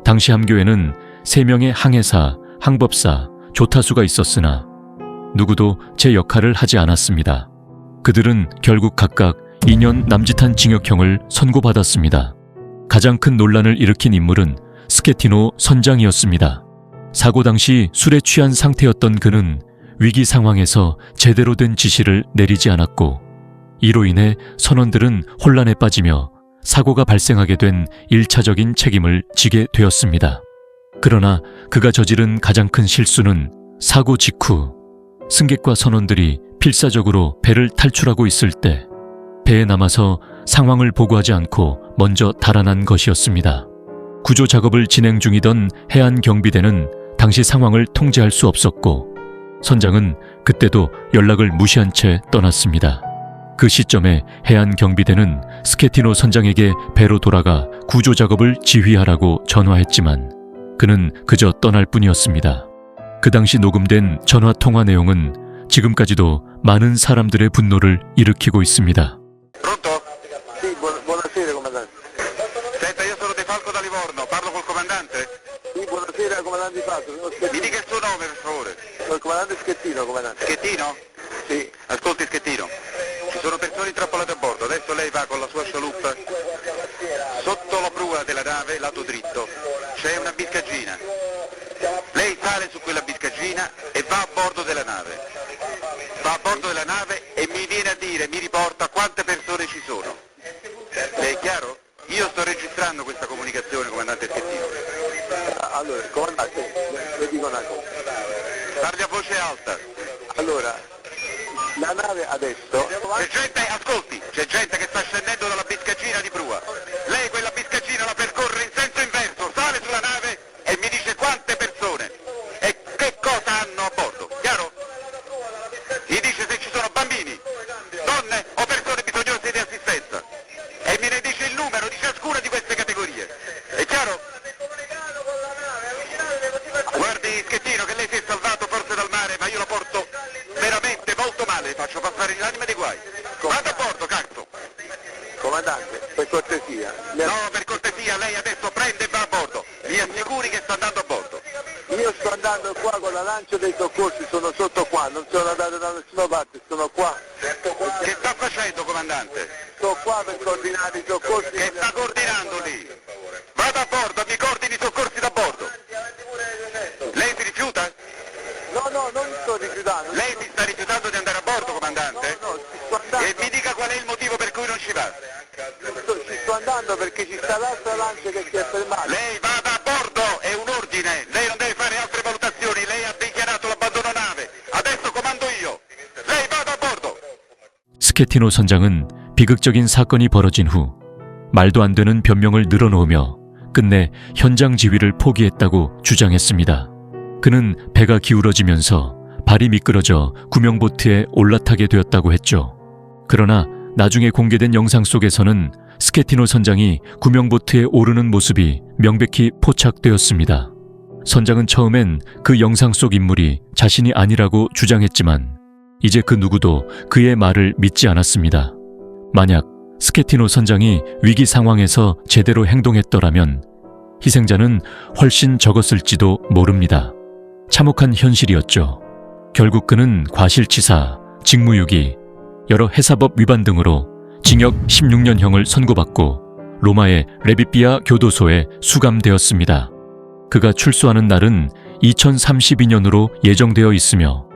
S1: 당시 함교에는 3명의 항해사, 항법사, 조타수가 있었으나 누구도 제 역할을 하지 않았습니다. 그들은 결국 각각 2년 남짓한 징역형을 선고받았습니다. 가장 큰 논란을 일으킨 인물은 스케티노 선장이었습니다. 사고 당시 술에 취한 상태였던 그는 위기 상황에서 제대로 된 지시를 내리지 않았고 이로 인해 선원들은 혼란에 빠지며 사고가 발생하게 된 1차적인 책임을 지게 되었습니다. 그러나 그가 저지른 가장 큰 실수는 사고 직후 승객과 선원들이 필사적으로 배를 탈출하고 있을 때 배에 남아서 상황을 보고하지 않고 먼저 달아난 것이었습니다. 구조 작업을 진행 중이던 해안 경비대는 당시 상황을 통제할 수 없었고 선장은 그때도 연락을 무시한 채 떠났습니다. 그 시점에 해안 경비대는 스케티노 선장에게 배로 돌아가 구조 작업을 지휘하라고 전화했지만 그는 그저 떠날 뿐이었습니다. 그 당시 녹음된 전화 통화 내용은 지금까지도 많은 사람들의 분노를 일으키고 있습니다.
S4: Pronto? Sì, buonasera comandante. Senta, io sono De Falco da Livorno, parlo col comandante? Sì, buonasera comandante Di Falco, sono Schettino. Mi dica il suo nome per favore. Sono il comandante Schettino, comandante. Schettino? Sì. Ascolti Schettino, ci sono persone intrappolate a bordo, adesso lei va con la sua chaloupe sotto la prua della nave, lato dritto, c'è una biscaggina. Lei sale su quella biscaggina e va a bordo della nave. Va a bordo della nave e mi viene a dire, mi riporta quante persone ci sono. Le è chiaro? Io sto registrando questa comunicazione, comandante Schettino. Allora, comandante, le dico una cosa. Parli a voce alta. Allora, la nave adesso... C'è gente, ascolti, c'è gente che sta scendendo dalla biscaggina di prua. Lei quella biscaggina la percorre in senso inverso, sale sulla nave e mi dice quante persone e che cosa hanno a bordo, chiaro? Mi dice se ci sono bambini, donne o persone bisognose di assistenza e me ne dice il numero di ciascuna di queste categorie, è chiaro? Guardi Schettino che lei si è salvato forse dal mare, ma io la porto veramente molto male, faccio passare l'anima dei guai. Vado a bordo, cazzo! Comandante, per cortesia. No, per cortesia, lei adesso prende e va a bordo. Mi assicuri che sta andando a bordo. Io sto andando qua con la lancia dei soccorsi, sono sotto qua, non sono andato da nessuna parte, sono qua. Che sta facendo, comandante? Sto qua per coordinare i soccorsi. Che sta coordinando lì? Vada a bordo, mi coordini i soccorsi da bordo. Lei si rifiuta? No, non mi sto rifiutando. Lei si sta rifiutando di andare a bordo, comandante? No, sto andando. E mi dica qual è il motivo per cui non ci va. Ci sto andando perché ci sta l'altra lancia che si è fermata. Lei vada a
S1: 스케티노 선장은 비극적인 사건이 벌어진 후 말도 안 되는 변명을 늘어놓으며 끝내 현장 지휘를 포기했다고 주장했습니다. 그는 배가 기울어지면서 발이 미끄러져 구명보트에 올라타게 되었다고 했죠. 그러나 나중에 공개된 영상 속에서는 스케티노 선장이 구명보트에 오르는 모습이 명백히 포착되었습니다. 선장은 처음엔 그 영상 속 인물이 자신이 아니라고 주장했지만 이제 그 누구도 그의 말을 믿지 않았습니다. 만약 스케티노 선장이 위기 상황에서 제대로 행동했더라면 희생자는 훨씬 적었을지도 모릅니다. 참혹한 현실이었죠. 결국 그는 과실치사, 직무유기, 여러 회사법 위반 등으로 징역 16년형을 선고받고 로마의 레비비아 교도소에 수감되었습니다. 그가 출소하는 날은 2032년으로 예정되어 있으며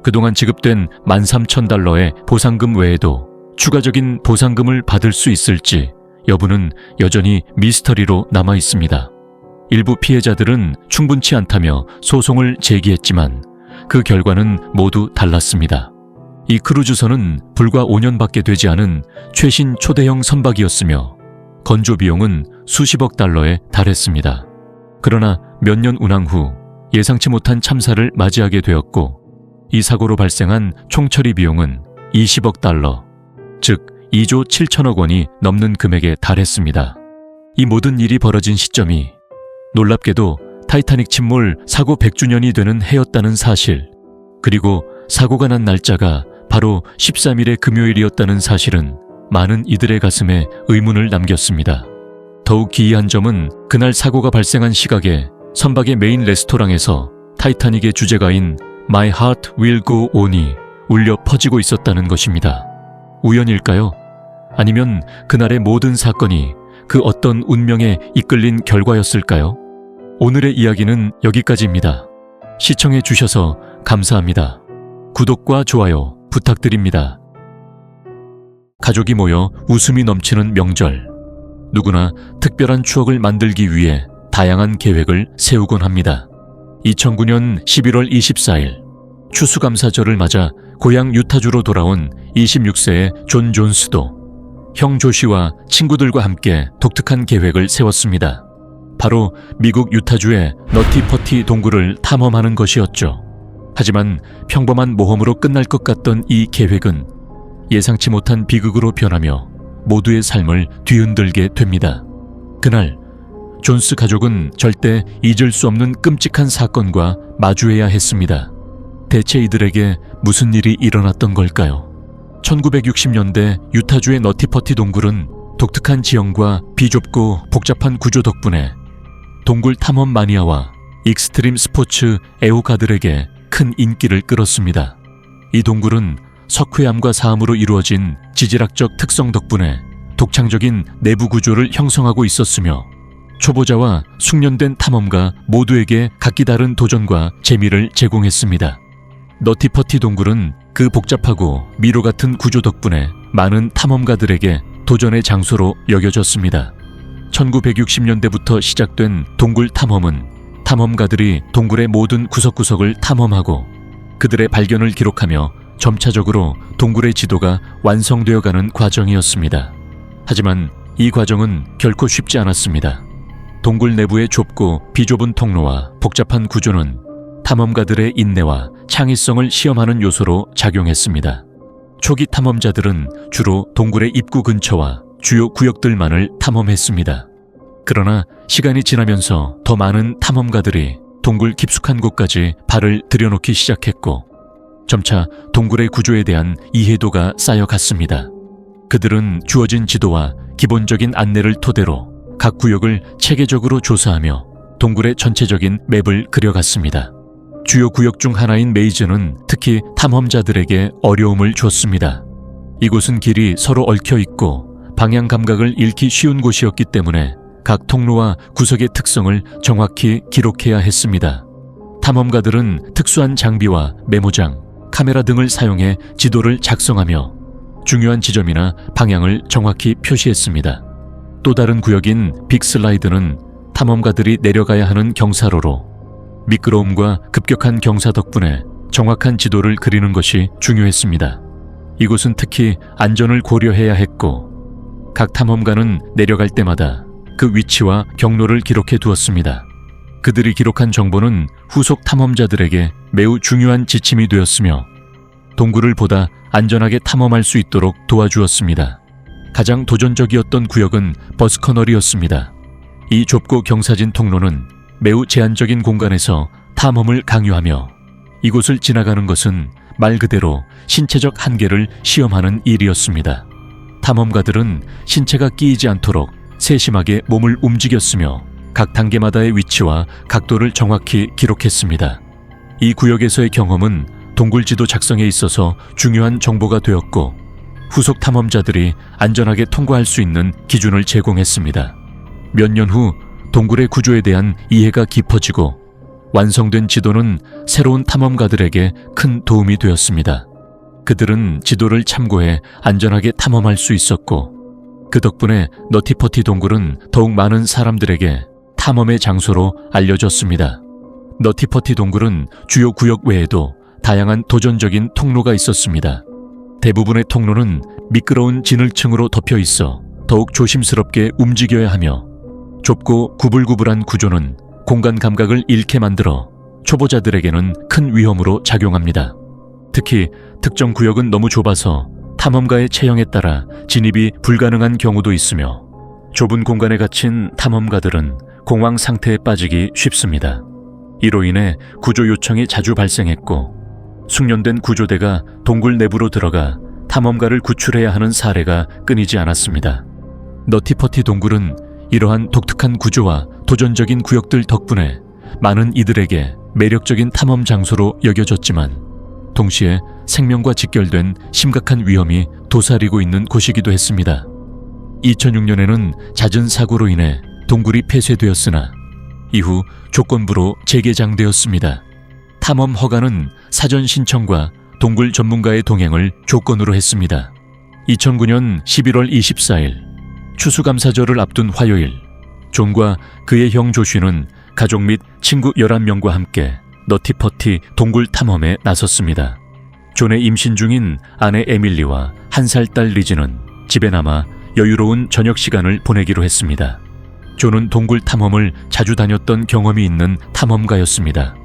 S1: 그동안 지급된 13,000달러의 보상금 외에도 추가적인 보상금을 받을 수 있을지 여부는 여전히 미스터리로 남아 있습니다. 일부 피해자들은 충분치 않다며 소송을 제기했지만 그 결과는 모두 달랐습니다. 이 크루즈선은 불과 5년밖에 되지 않은 최신 초대형 선박이었으며 건조 비용은 수십억 달러에 달했습니다. 그러나 몇 년 운항 후 예상치 못한 참사를 맞이하게 되었고 이 사고로 발생한 총처리 비용은 20억 달러, 즉 2조 7천억 원이 넘는 금액에 달했습니다. 이 모든 일이 벌어진 시점이 놀랍게도 타이타닉 침몰 사고 100주년이 되는 해였다는 사실, 그리고 사고가 난 날짜가 바로 13일의 금요일이었다는 사실은 많은 이들의 가슴에 의문을 남겼습니다. 더욱 기이한 점은 그날 사고가 발생한 시각에 선박의 메인 레스토랑에서 타이타닉의 주제가인 My Heart Will Go On이 울려 퍼지고 있었다는 것입니다. 우연일까요? 아니면 그날의 모든 사건이 그 어떤 운명에 이끌린 결과였을까요? 오늘의 이야기는 여기까지입니다. 시청해 주셔서 감사합니다. 구독과 좋아요 부탁드립니다. 가족이 모여 웃음이 넘치는 명절. 누구나 특별한 추억을 만들기 위해 다양한 계획을 세우곤 합니다. 2009년 11월 24일 추수감사절을 맞아 고향 유타주로 돌아온 26세의 존 존스도 형 조시와 친구들과 함께 독특한 계획을 세웠습니다. 바로 미국 유타주의 너티퍼티 동굴을 탐험하는 것이었죠. 하지만 평범한 모험으로 끝날 것 같던 이 계획은 예상치 못한 비극으로 변하며 모두의 삶을 뒤흔들게 됩니다. 그날 존스 가족은 절대 잊을 수 없는 끔찍한 사건과 마주해야 했습니다. 대체 이들에게 무슨 일이 일어났던 걸까요? 1960년대 유타주의 너티퍼티 동굴은 독특한 지형과 비좁고 복잡한 구조 덕분에 동굴 탐험 마니아와 익스트림 스포츠 애호가들에게 큰 인기를 끌었습니다. 이 동굴은 석회암과 사암으로 이루어진 지질학적 특성 덕분에 독창적인 내부 구조를 형성하고 있었으며 초보자와 숙련된 탐험가 모두에게 각기 다른 도전과 재미를 제공했습니다. 너티퍼티 동굴은 그 복잡하고 미로 같은 구조 덕분에 많은 탐험가들에게 도전의 장소로 여겨졌습니다. 1960년대부터 시작된 동굴 탐험은 탐험가들이 동굴의 모든 구석구석을 탐험하고 그들의 발견을 기록하며 점차적으로 동굴의 지도가 완성되어가는 과정이었습니다. 하지만 이 과정은 결코 쉽지 않았습니다. 동굴 내부의 좁고 비좁은 통로와 복잡한 구조는 탐험가들의 인내와 창의성을 시험하는 요소로 작용했습니다. 초기 탐험자들은 주로 동굴의 입구 근처와 주요 구역들만을 탐험했습니다. 그러나 시간이 지나면서 더 많은 탐험가들이 동굴 깊숙한 곳까지 발을 들여놓기 시작했고 점차 동굴의 구조에 대한 이해도가 쌓여갔습니다. 그들은 주어진 지도와 기본적인 안내를 토대로 각 구역을 체계적으로 조사하며 동굴의 전체적인 맵을 그려갔습니다. 주요 구역 중 하나인 메이즈는 특히 탐험자들에게 어려움을 줬습니다. 이곳은 길이 서로 얽혀 있고 방향 감각을 잃기 쉬운 곳이었기 때문에 각 통로와 구석의 특성을 정확히 기록해야 했습니다. 탐험가들은 특수한 장비와 메모장, 카메라 등을 사용해 지도를 작성하며 중요한 지점이나 방향을 정확히 표시했습니다. 또 다른 구역인 빅슬라이드는 탐험가들이 내려가야 하는 경사로로 미끄러움과 급격한 경사 덕분에 정확한 지도를 그리는 것이 중요했습니다. 이곳은 특히 안전을 고려해야 했고 각 탐험가는 내려갈 때마다 그 위치와 경로를 기록해 두었습니다. 그들이 기록한 정보는 후속 탐험자들에게 매우 중요한 지침이 되었으며 동굴을 보다 안전하게 탐험할 수 있도록 도와주었습니다. 가장 도전적이었던 구역은 버스커널이었습니다. 이 좁고 경사진 통로는 매우 제한적인 공간에서 탐험을 강요하며 이곳을 지나가는 것은 말 그대로 신체적 한계를 시험하는 일이었습니다. 탐험가들은 신체가 끼이지 않도록 세심하게 몸을 움직였으며 각 단계마다의 위치와 각도를 정확히 기록했습니다. 이 구역에서의 경험은 동굴 지도 작성에 있어서 중요한 정보가 되었고 후속 탐험자들이 안전하게 통과할 수 있는 기준을 제공했습니다. 몇 년 후 동굴의 구조에 대한 이해가 깊어지고 완성된 지도는 새로운 탐험가들에게 큰 도움이 되었습니다. 그들은 지도를 참고해 안전하게 탐험할 수 있었고 그 덕분에 너티퍼티 동굴은 더욱 많은 사람들에게 탐험의 장소로 알려졌습니다. 너티퍼티 동굴은 주요 구역 외에도 다양한 도전적인 통로가 있었습니다. 대부분의 통로는 미끄러운 진흙층으로 덮여 있어 더욱 조심스럽게 움직여야 하며 좁고 구불구불한 구조는 공간 감각을 잃게 만들어 초보자들에게는 큰 위험으로 작용합니다. 특히 특정 구역은 너무 좁아서 탐험가의 체형에 따라 진입이 불가능한 경우도 있으며 좁은 공간에 갇힌 탐험가들은 공황 상태에 빠지기 쉽습니다. 이로 인해 구조 요청이 자주 발생했고 숙련된 구조대가 동굴 내부로 들어가 탐험가를 구출해야 하는 사례가 끊이지 않았습니다. 너티퍼티 동굴은 이러한 독특한 구조와 도전적인 구역들 덕분에 많은 이들에게 매력적인 탐험 장소로 여겨졌지만 동시에 생명과 직결된 심각한 위험이 도사리고 있는 곳이기도 했습니다. 2006년에는 잦은 사고로 인해 동굴이 폐쇄되었으나 이후 조건부로 재개장되었습니다. 탐험 허가는 사전 신청과 동굴 전문가의 동행을 조건으로 했습니다. 2009년 11월 24일 추수감사절을 앞둔 화요일, 존과 그의 형 조쉬는 가족 및 친구 11명과 함께 너티퍼티 동굴 탐험에 나섰습니다. 존의 임신 중인 아내 에밀리와 1살 딸 리즈는 집에 남아 여유로운 저녁 시간을 보내기로 했습니다. 존은 동굴 탐험을 자주 다녔던 경험이 있는 탐험가였습니다.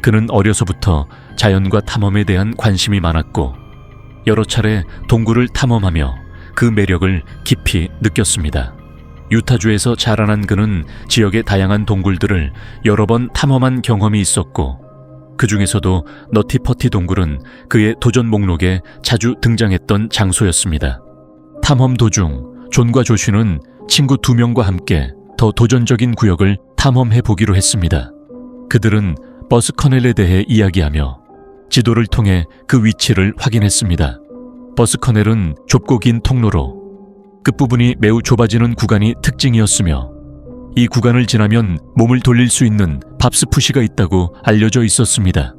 S1: 그는 어려서부터 자연과 탐험에 대한 관심이 많았고 여러 차례 동굴을 탐험하며 그 매력을 깊이 느꼈습니다. 유타주에서 자라난 그는 지역의 다양한 동굴들을 여러 번 탐험한 경험이 있었고 그 중에서도 너티퍼티 동굴은 그의 도전 목록에 자주 등장했던 장소였습니다. 탐험 도중 존과 조쉬는 친구 2명과 함께 더 도전적인 구역을 탐험해 보기로 했습니다. 그들은 버스커넬에 대해 이야기하며 지도를 통해 그 위치를 확인했습니다. 버스커넬은 좁고 긴 통로로 끝부분이 매우 좁아지는 구간이 특징이었으며 이 구간을 지나면 몸을 돌릴 수 있는 밥스푸시가 있다고 알려져 있었습니다.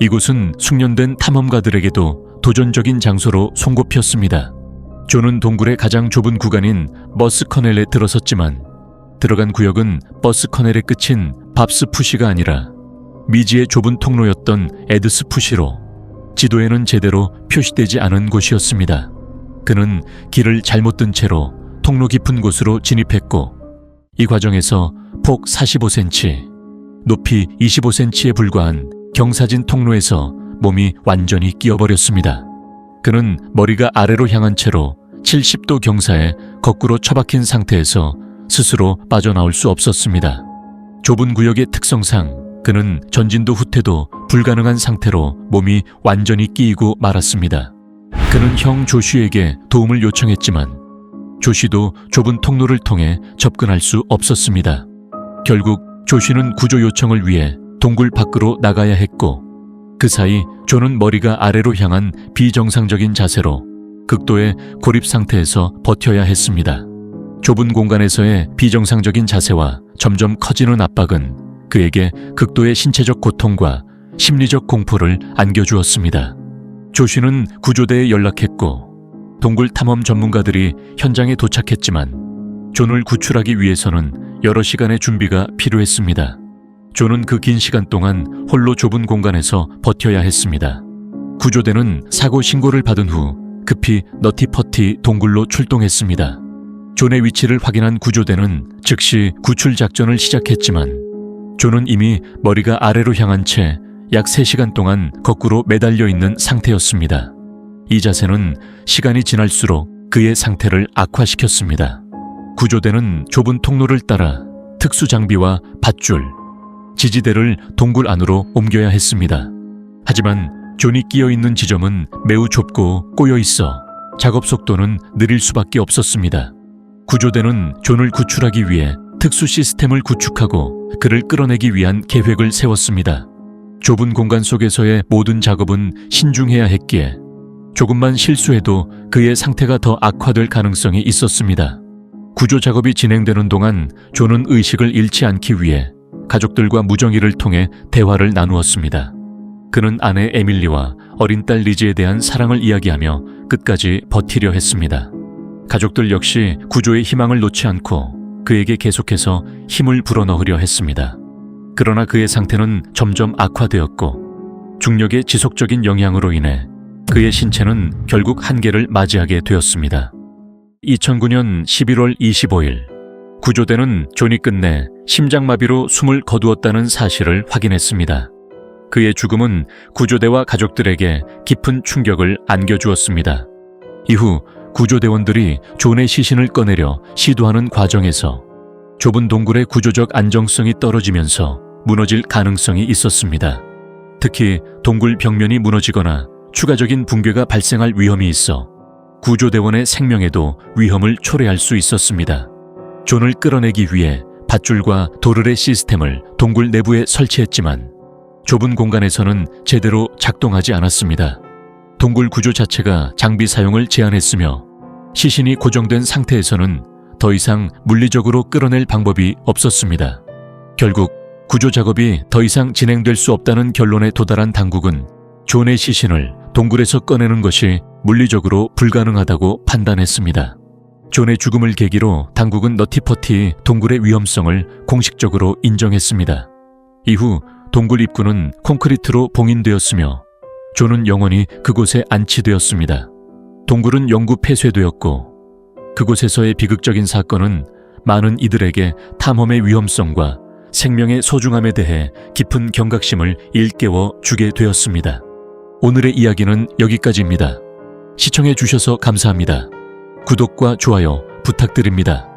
S1: 이곳은 숙련된 탐험가들에게도 도전적인 장소로 손꼽혔습니다. 존은 동굴의 가장 좁은 구간인 버스커넬에 들어섰지만 들어간 구역은 버스커넬의 끝인 밥스푸시가 아니라 미지의 좁은 통로였던 에드스푸시로 지도에는 제대로 표시되지 않은 곳이었습니다. 그는 길을 잘못 든 채로 통로 깊은 곳으로 진입했고 이 과정에서 폭 45cm, 높이 25cm에 불과한 경사진 통로에서 몸이 완전히 끼어버렸습니다. 그는 머리가 아래로 향한 채로 70도 경사에 거꾸로 처박힌 상태에서 스스로 빠져나올 수 없었습니다. 좁은 구역의 특성상 그는 전진도 후퇴도 불가능한 상태로 몸이 완전히 끼이고 말았습니다. 그는 형 조쉬에게 도움을 요청했지만 조쉬도 좁은 통로를 통해 접근할 수 없었습니다. 결국 조쉬는 구조 요청을 위해 동굴 밖으로 나가야 했고 그 사이 존은 머리가 아래로 향한 비정상적인 자세로 극도의 고립 상태에서 버텨야 했습니다. 좁은 공간에서의 비정상적인 자세와 점점 커지는 압박은 그에게 극도의 신체적 고통과 심리적 공포를 안겨주었습니다. 조쉬는 구조대에 연락했고 동굴 탐험 전문가들이 현장에 도착했지만 존을 구출하기 위해서는 여러 시간의 준비가 필요했습니다. 존은 그 긴 시간 동안 홀로 좁은 공간에서 버텨야 했습니다. 구조대는 사고 신고를 받은 후 급히 너티퍼티 동굴로 출동했습니다. 존의 위치를 확인한 구조대는 즉시 구출 작전을 시작했지만 존은 이미 머리가 아래로 향한 채 약 3시간 동안 거꾸로 매달려 있는 상태였습니다. 이 자세는 시간이 지날수록 그의 상태를 악화시켰습니다. 구조대는 좁은 통로를 따라 특수 장비와 밧줄, 지지대를 동굴 안으로 옮겨야 했습니다. 하지만 존이 끼어 있는 지점은 매우 좁고 꼬여 있어 작업 속도는 느릴 수밖에 없었습니다. 구조대는 존을 구출하기 위해 특수 시스템을 구축하고 그를 끌어내기 위한 계획을 세웠습니다. 좁은 공간 속에서의 모든 작업은 신중해야 했기에 조금만 실수해도 그의 상태가 더 악화될 가능성이 있었습니다. 구조 작업이 진행되는 동안 존은 의식을 잃지 않기 위해 가족들과 무정의를 통해 대화를 나누었습니다. 그는 아내 에밀리와 어린 딸 리즈에 대한 사랑을 이야기하며 끝까지 버티려 했습니다. 가족들 역시 구조의 희망을 놓지 않고 그에게 계속해서 힘을 불어넣으려 했습니다. 그러나 그의 상태는 점점 악화되었고 중력의 지속적인 영향으로 인해 그의 신체는 결국 한계를 맞이하게 되었습니다. 2009년 11월 25일 구조대는 존이 끝내 심장마비로 숨을 거두었다는 사실을 확인했습니다. 그의 죽음은 구조대와 가족들에게 깊은 충격을 안겨주었습니다. 이후 구조대원들이 존의 시신을 꺼내려 시도하는 과정에서 좁은 동굴의 구조적 안정성이 떨어지면서 무너질 가능성이 있었습니다. 특히 동굴 벽면이 무너지거나 추가적인 붕괴가 발생할 위험이 있어 구조대원의 생명에도 위험을 초래할 수 있었습니다. 존을 끌어내기 위해 밧줄과 도르래 시스템을 동굴 내부에 설치했지만 좁은 공간에서는 제대로 작동하지 않았습니다. 동굴 구조 자체가 장비 사용을 제한했으며 시신이 고정된 상태에서는 더 이상 물리적으로 끌어낼 방법이 없었습니다. 결국 구조 작업이 더 이상 진행될 수 없다는 결론에 도달한 당국은 존의 시신을 동굴에서 꺼내는 것이 물리적으로 불가능하다고 판단했습니다. 존의 죽음을 계기로 당국은 너티퍼티 동굴의 위험성을 공식적으로 인정했습니다. 이후 동굴 입구는 콘크리트로 봉인되었으며 존은 영원히 그곳에 안치되었습니다. 동굴은 영구 폐쇄되었고 그곳에서의 비극적인 사건은 많은 이들에게 탐험의 위험성과 생명의 소중함에 대해 깊은 경각심을 일깨워 주게 되었습니다. 오늘의 이야기는 여기까지입니다. 시청해 주셔서 감사합니다. 구독과 좋아요 부탁드립니다.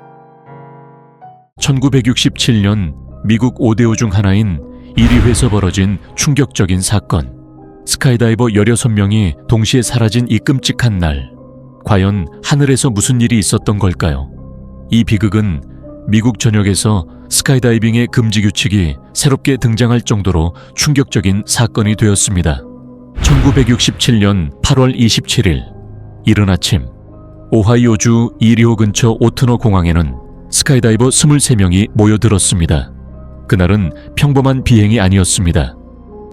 S1: 1967년 미국 5대호 중 하나인 이리회에서 벌어진 충격적인 사건. 스카이다이버 16명이 동시에 사라진 이 끔찍한 날. 과연 하늘에서 무슨 일이 있었던 걸까요? 이 비극은 미국 전역에서 스카이다이빙의 금지 규칙이 새롭게 등장할 정도로 충격적인 사건이 되었습니다. 1967년 8월 27일 이른 아침 오하이오주 이리호 근처 오트너 공항에는 스카이다이버 23명이 모여들었습니다. 그날은 평범한 비행이 아니었습니다.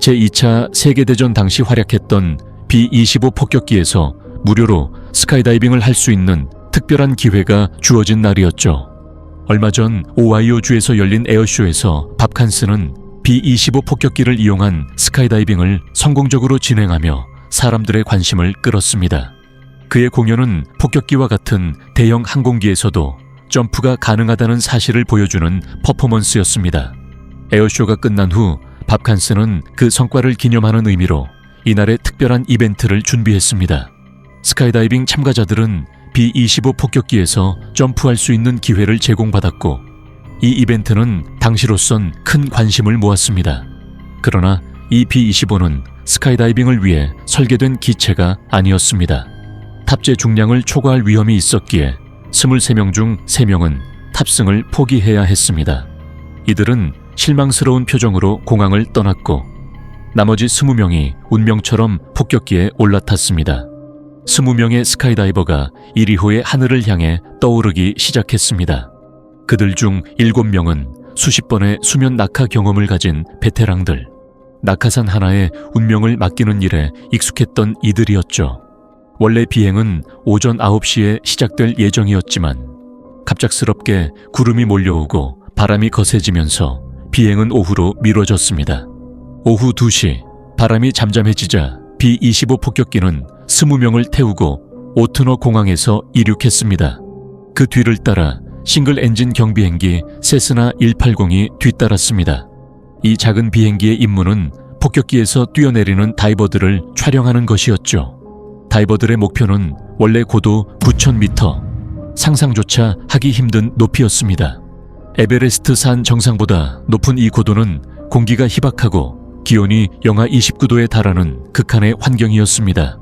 S1: 제2차 세계대전 당시 활약했던 B-25 폭격기에서 무료로 스카이다이빙을 할 수 있는 특별한 기회가 주어진 날이었죠. 얼마 전 오하이오주에서 열린 에어쇼에서 밥 칸스는 B-25 폭격기를 이용한 스카이다이빙을 성공적으로 진행하며 사람들의 관심을 끌었습니다. 그의 공연은 폭격기와 같은 대형 항공기에서도 점프가 가능하다는 사실을 보여주는 퍼포먼스였습니다. 에어쇼가 끝난 후 밥 칸스는 그 성과를 기념하는 의미로 이날의 특별한 이벤트를 준비했습니다. 스카이다이빙 참가자들은 B-25 폭격기에서 점프할 수 있는 기회를 제공받았고 이 이벤트는 당시로선 큰 관심을 모았습니다. 그러나 이 B-25는 스카이다이빙을 위해 설계된 기체가 아니었습니다. 탑재 중량을 초과할 위험이 있었기에 23명 중 3명은 탑승을 포기해야 했습니다. 이들은 실망스러운 표정으로 공항을 떠났고 나머지 20명이 운명처럼 폭격기에 올라탔습니다. 20명의 스카이다이버가 이리호의 하늘을 향해 떠오르기 시작했습니다. 그들 중 7명은 수십 번의 수면 낙하 경험을 가진 베테랑들, 낙하산 하나에 운명을 맡기는 일에 익숙했던 이들이었죠. 원래 비행은 오전 9시에 시작될 예정이었지만 갑작스럽게 구름이 몰려오고 바람이 거세지면서 비행은 오후로 미뤄졌습니다. 오후 2시 바람이 잠잠해지자 B-25 폭격기는 20명을 태우고 오트너 공항에서 이륙했습니다. 그 뒤를 따라 싱글 엔진 경비행기 세스나 180이 뒤따랐습니다. 이 작은 비행기의 임무는 폭격기에서 뛰어내리는 다이버들을 촬영하는 것이었죠. 다이버들의 목표는 원래 고도 9,000m, 상상조차 하기 힘든 높이였습니다. 에베레스트 산 정상보다 높은 이 고도는 공기가 희박하고 기온이 영하 29도에 달하는 극한의 환경이었습니다.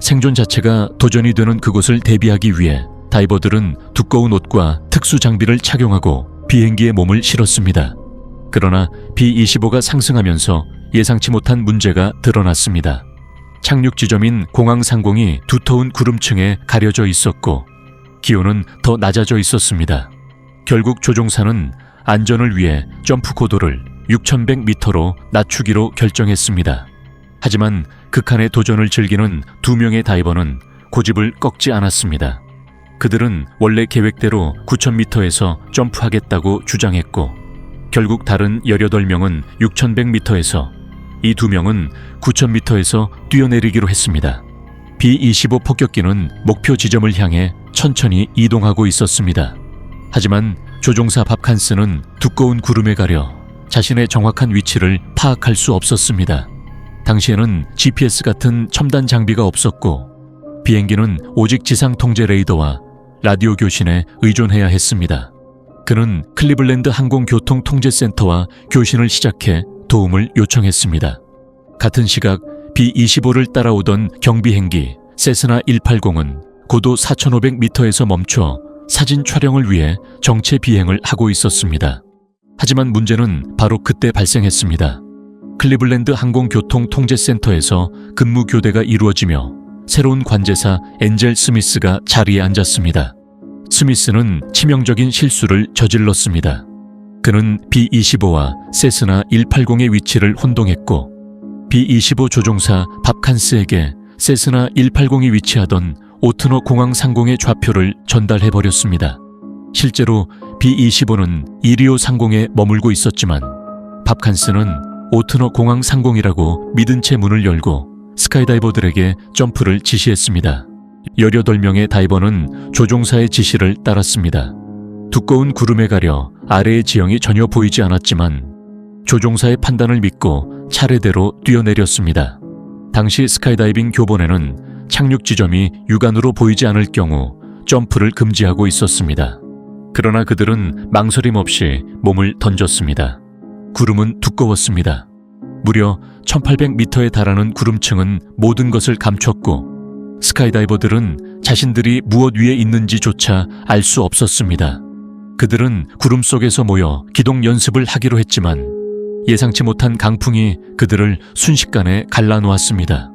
S1: 생존 자체가 도전이 되는 그곳을 대비하기 위해 다이버들은 두꺼운 옷과 특수 장비를 착용하고 비행기에 몸을 실었습니다. 그러나 B-25가 상승하면서 예상치 못한 문제가 드러났습니다. 착륙 지점인 공항 상공이 두터운 구름층에 가려져 있었고 기온은 더 낮아져 있었습니다. 결국 조종사는 안전을 위해 점프 고도를 6,100m로 낮추기로 결정했습니다. 하지만 극한의 도전을 즐기는 2명의 다이버는 고집을 꺾지 않았습니다. 그들은 원래 계획대로 9,000m에서 점프하겠다고 주장했고 결국 다른 18명은 6,100m에서 이 2명은 9,000m에서 뛰어내리기로 했습니다. B-25 폭격기는 목표 지점을 향해 천천히 이동하고 있었습니다. 하지만 조종사 밥 칸스는 두꺼운 구름에 가려 자신의 정확한 위치를 파악할 수 없었습니다. 당시에는 GPS 같은 첨단 장비가 없었고 비행기는 오직 지상 통제 레이더와 라디오 교신에 의존해야 했습니다. 그는 클리블랜드 항공교통통제센터와 교신을 시작해 도움을 요청했습니다. 같은 시각 B-25를 따라오던 경비행기 세스나 180은 고도 4,500m에서 멈춰 사진 촬영을 위해 정체 비행을 하고 있었습니다. 하지만 문제는 바로 그때 발생했습니다. 클리블랜드 항공교통통제센터에서 근무 교대가 이루어지며 새로운 관제사 엔젤 스미스가 자리에 앉았습니다. 스미스는 치명적인 실수를 저질렀습니다. 그는 B-25와 세스나 180의 위치를 혼동했고 B-25 조종사 밥 칸스에게 세스나 180이 위치하던 오트너 공항 상공의 좌표를 전달해버렸습니다. 실제로 B-25는 이리오 상공에 머물고 있었지만 밥 칸스는 오트너 공항 상공이라고 믿은 채 문을 열고 스카이다이버들에게 점프를 지시했습니다. 18명의 다이버는 조종사의 지시를 따랐습니다. 두꺼운 구름에 가려 아래의 지형이 전혀 보이지 않았지만 조종사의 판단을 믿고 차례대로 뛰어내렸습니다. 당시 스카이다이빙 교본에는 착륙 지점이 육안으로 보이지 않을 경우 점프를 금지하고 있었습니다. 그러나 그들은 망설임 없이 몸을 던졌습니다. 구름은 두꺼웠습니다. 무려 1800m에 달하는 구름층은 모든 것을 감췄고 스카이다이버들은 자신들이 무엇 위에 있는지조차 알 수 없었습니다. 그들은 구름 속에서 모여 기동 연습을 하기로 했지만 예상치 못한 강풍이 그들을 순식간에 갈라놓았습니다.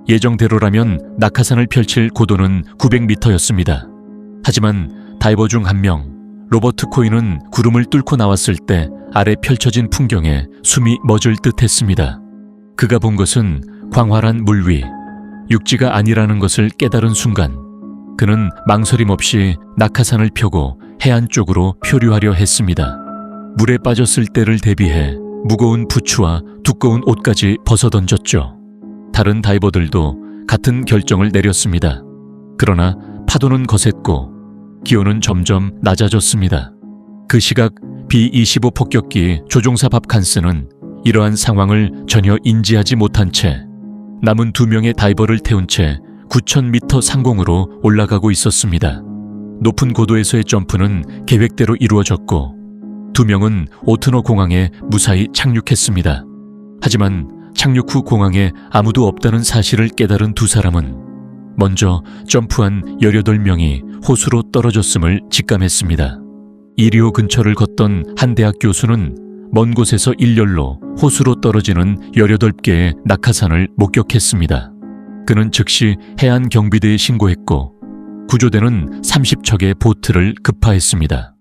S1: 예정대로라면 낙하산을 펼칠 고도는 900m였습니다. 하지만 다이버 중 한 명, 로버트 코이는 구름을 뚫고 나왔을 때 아래 펼쳐진 풍경에 숨이 멎을 듯 했습니다. 그가 본 것은 광활한 물 위, 육지가 아니라는 것을 깨달은 순간 그는 망설임 없이 낙하산을 펴고 해안 쪽으로 표류하려 했습니다. 물에 빠졌을 때를 대비해 무거운 부츠와 두꺼운 옷까지 벗어던졌죠. 다른 다이버들도 같은 결정을 내렸습니다. 그러나 파도는 거셌고 기온은 점점 낮아졌습니다. 그 시각 B-25 폭격기 조종사 밥 칸스는 이러한 상황을 전혀 인지하지 못한 채 남은 2명의 다이버를 태운 채 9,000m 상공으로 올라가고 있었습니다. 높은 고도에서의 점프는 계획대로 이루어졌고 2명은 오트너 공항에 무사히 착륙했습니다. 하지만 착륙 후 공항에 아무도 없다는 사실을 깨달은 두 사람은 먼저 점프한 18명이 호수로 떨어졌음을 직감했습니다. 이리오 근처를 걷던 한 대학 교수는 먼 곳에서 일렬로 호수로 떨어지는 18개의 낙하산을 목격했습니다. 그는 즉시 해안 경비대에 신고했고 구조대는 30척의 보트를 급파했습니다.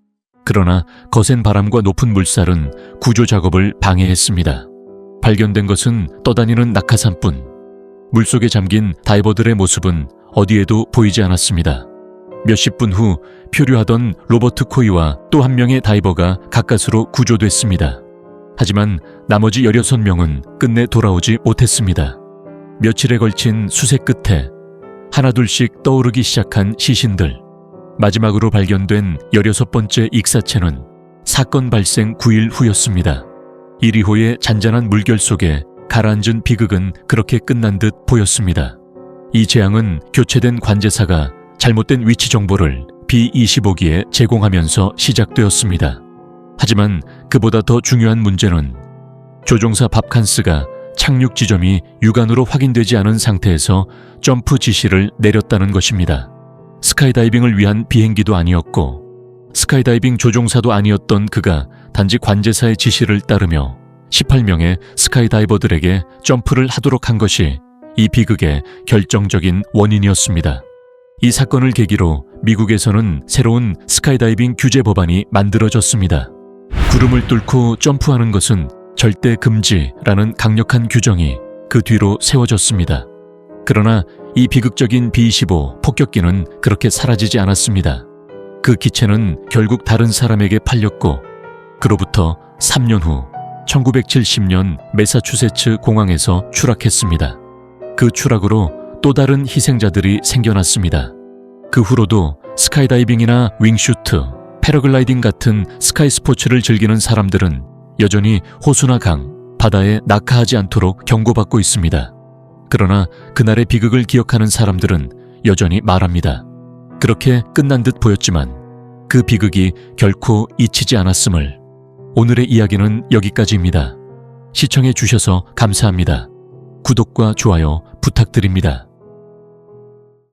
S1: 그러나 거센 바람과 높은 물살은 구조 작업을 방해했습니다. 발견된 것은 떠다니는 낙하산뿐. 물속에 잠긴 다이버들의 모습은 어디에도 보이지 않았습니다. 몇십 분 후 표류하던 로버트 코이와 또 한 명의 다이버가 가까스로 구조됐습니다. 하지만 나머지 16명은 끝내 돌아오지 못했습니다. 며칠에 걸친 수색 끝에 하나둘씩 떠오르기 시작한 시신들. 마지막으로 발견된 16번째 익사체는 사건 발생 9일 후였습니다. 이리호의 잔잔한 물결 속에 가라앉은 비극은 그렇게 끝난 듯 보였습니다. 이 재앙은 교체된 관제사가 잘못된 위치 정보를 B-25기에 제공하면서 시작되었습니다. 하지만 그보다 더 중요한 문제는 조종사 밥칸스가 착륙 지점이 육안으로 확인되지 않은 상태에서 점프 지시를 내렸다는 것입니다. 스카이다이빙을 위한 비행기도 아니었고 스카이다이빙 조종사도 아니었던 그가 단지 관제사의 지시를 따르며 18명의 스카이다이버들에게 점프를 하도록 한 것이 이 비극의 결정적인 원인이었습니다. 이 사건을 계기로 미국에서는 새로운 스카이다이빙 규제 법안이 만들어졌습니다. 구름을 뚫고 점프하는 것은 절대 금지라는 강력한 규정이 그 뒤로 세워졌습니다. 그러나 이 비극적인 B-25 폭격기는 그렇게 사라지지 않았습니다. 그 기체는 결국 다른 사람에게 팔렸고 그로부터 3년 후 1970년 매사추세츠 공항에서 추락했습니다. 그 추락으로 또 다른 희생자들이 생겨났습니다. 그 후로도 스카이다이빙이나 윙슈트, 패러글라이딩 같은 스카이 스포츠를 즐기는 사람들은 여전히 호수나 강, 바다에 낙하하지 않도록 경고받고 있습니다. 그러나 그날의 비극을 기억하는 사람들은 여전히 말합니다. 그렇게 끝난 듯 보였지만 그 비극이 결코 잊히지 않았음을. 오늘의 이야기는 여기까지입니다. 시청해 주셔서 감사합니다. 구독과 좋아요 부탁드립니다.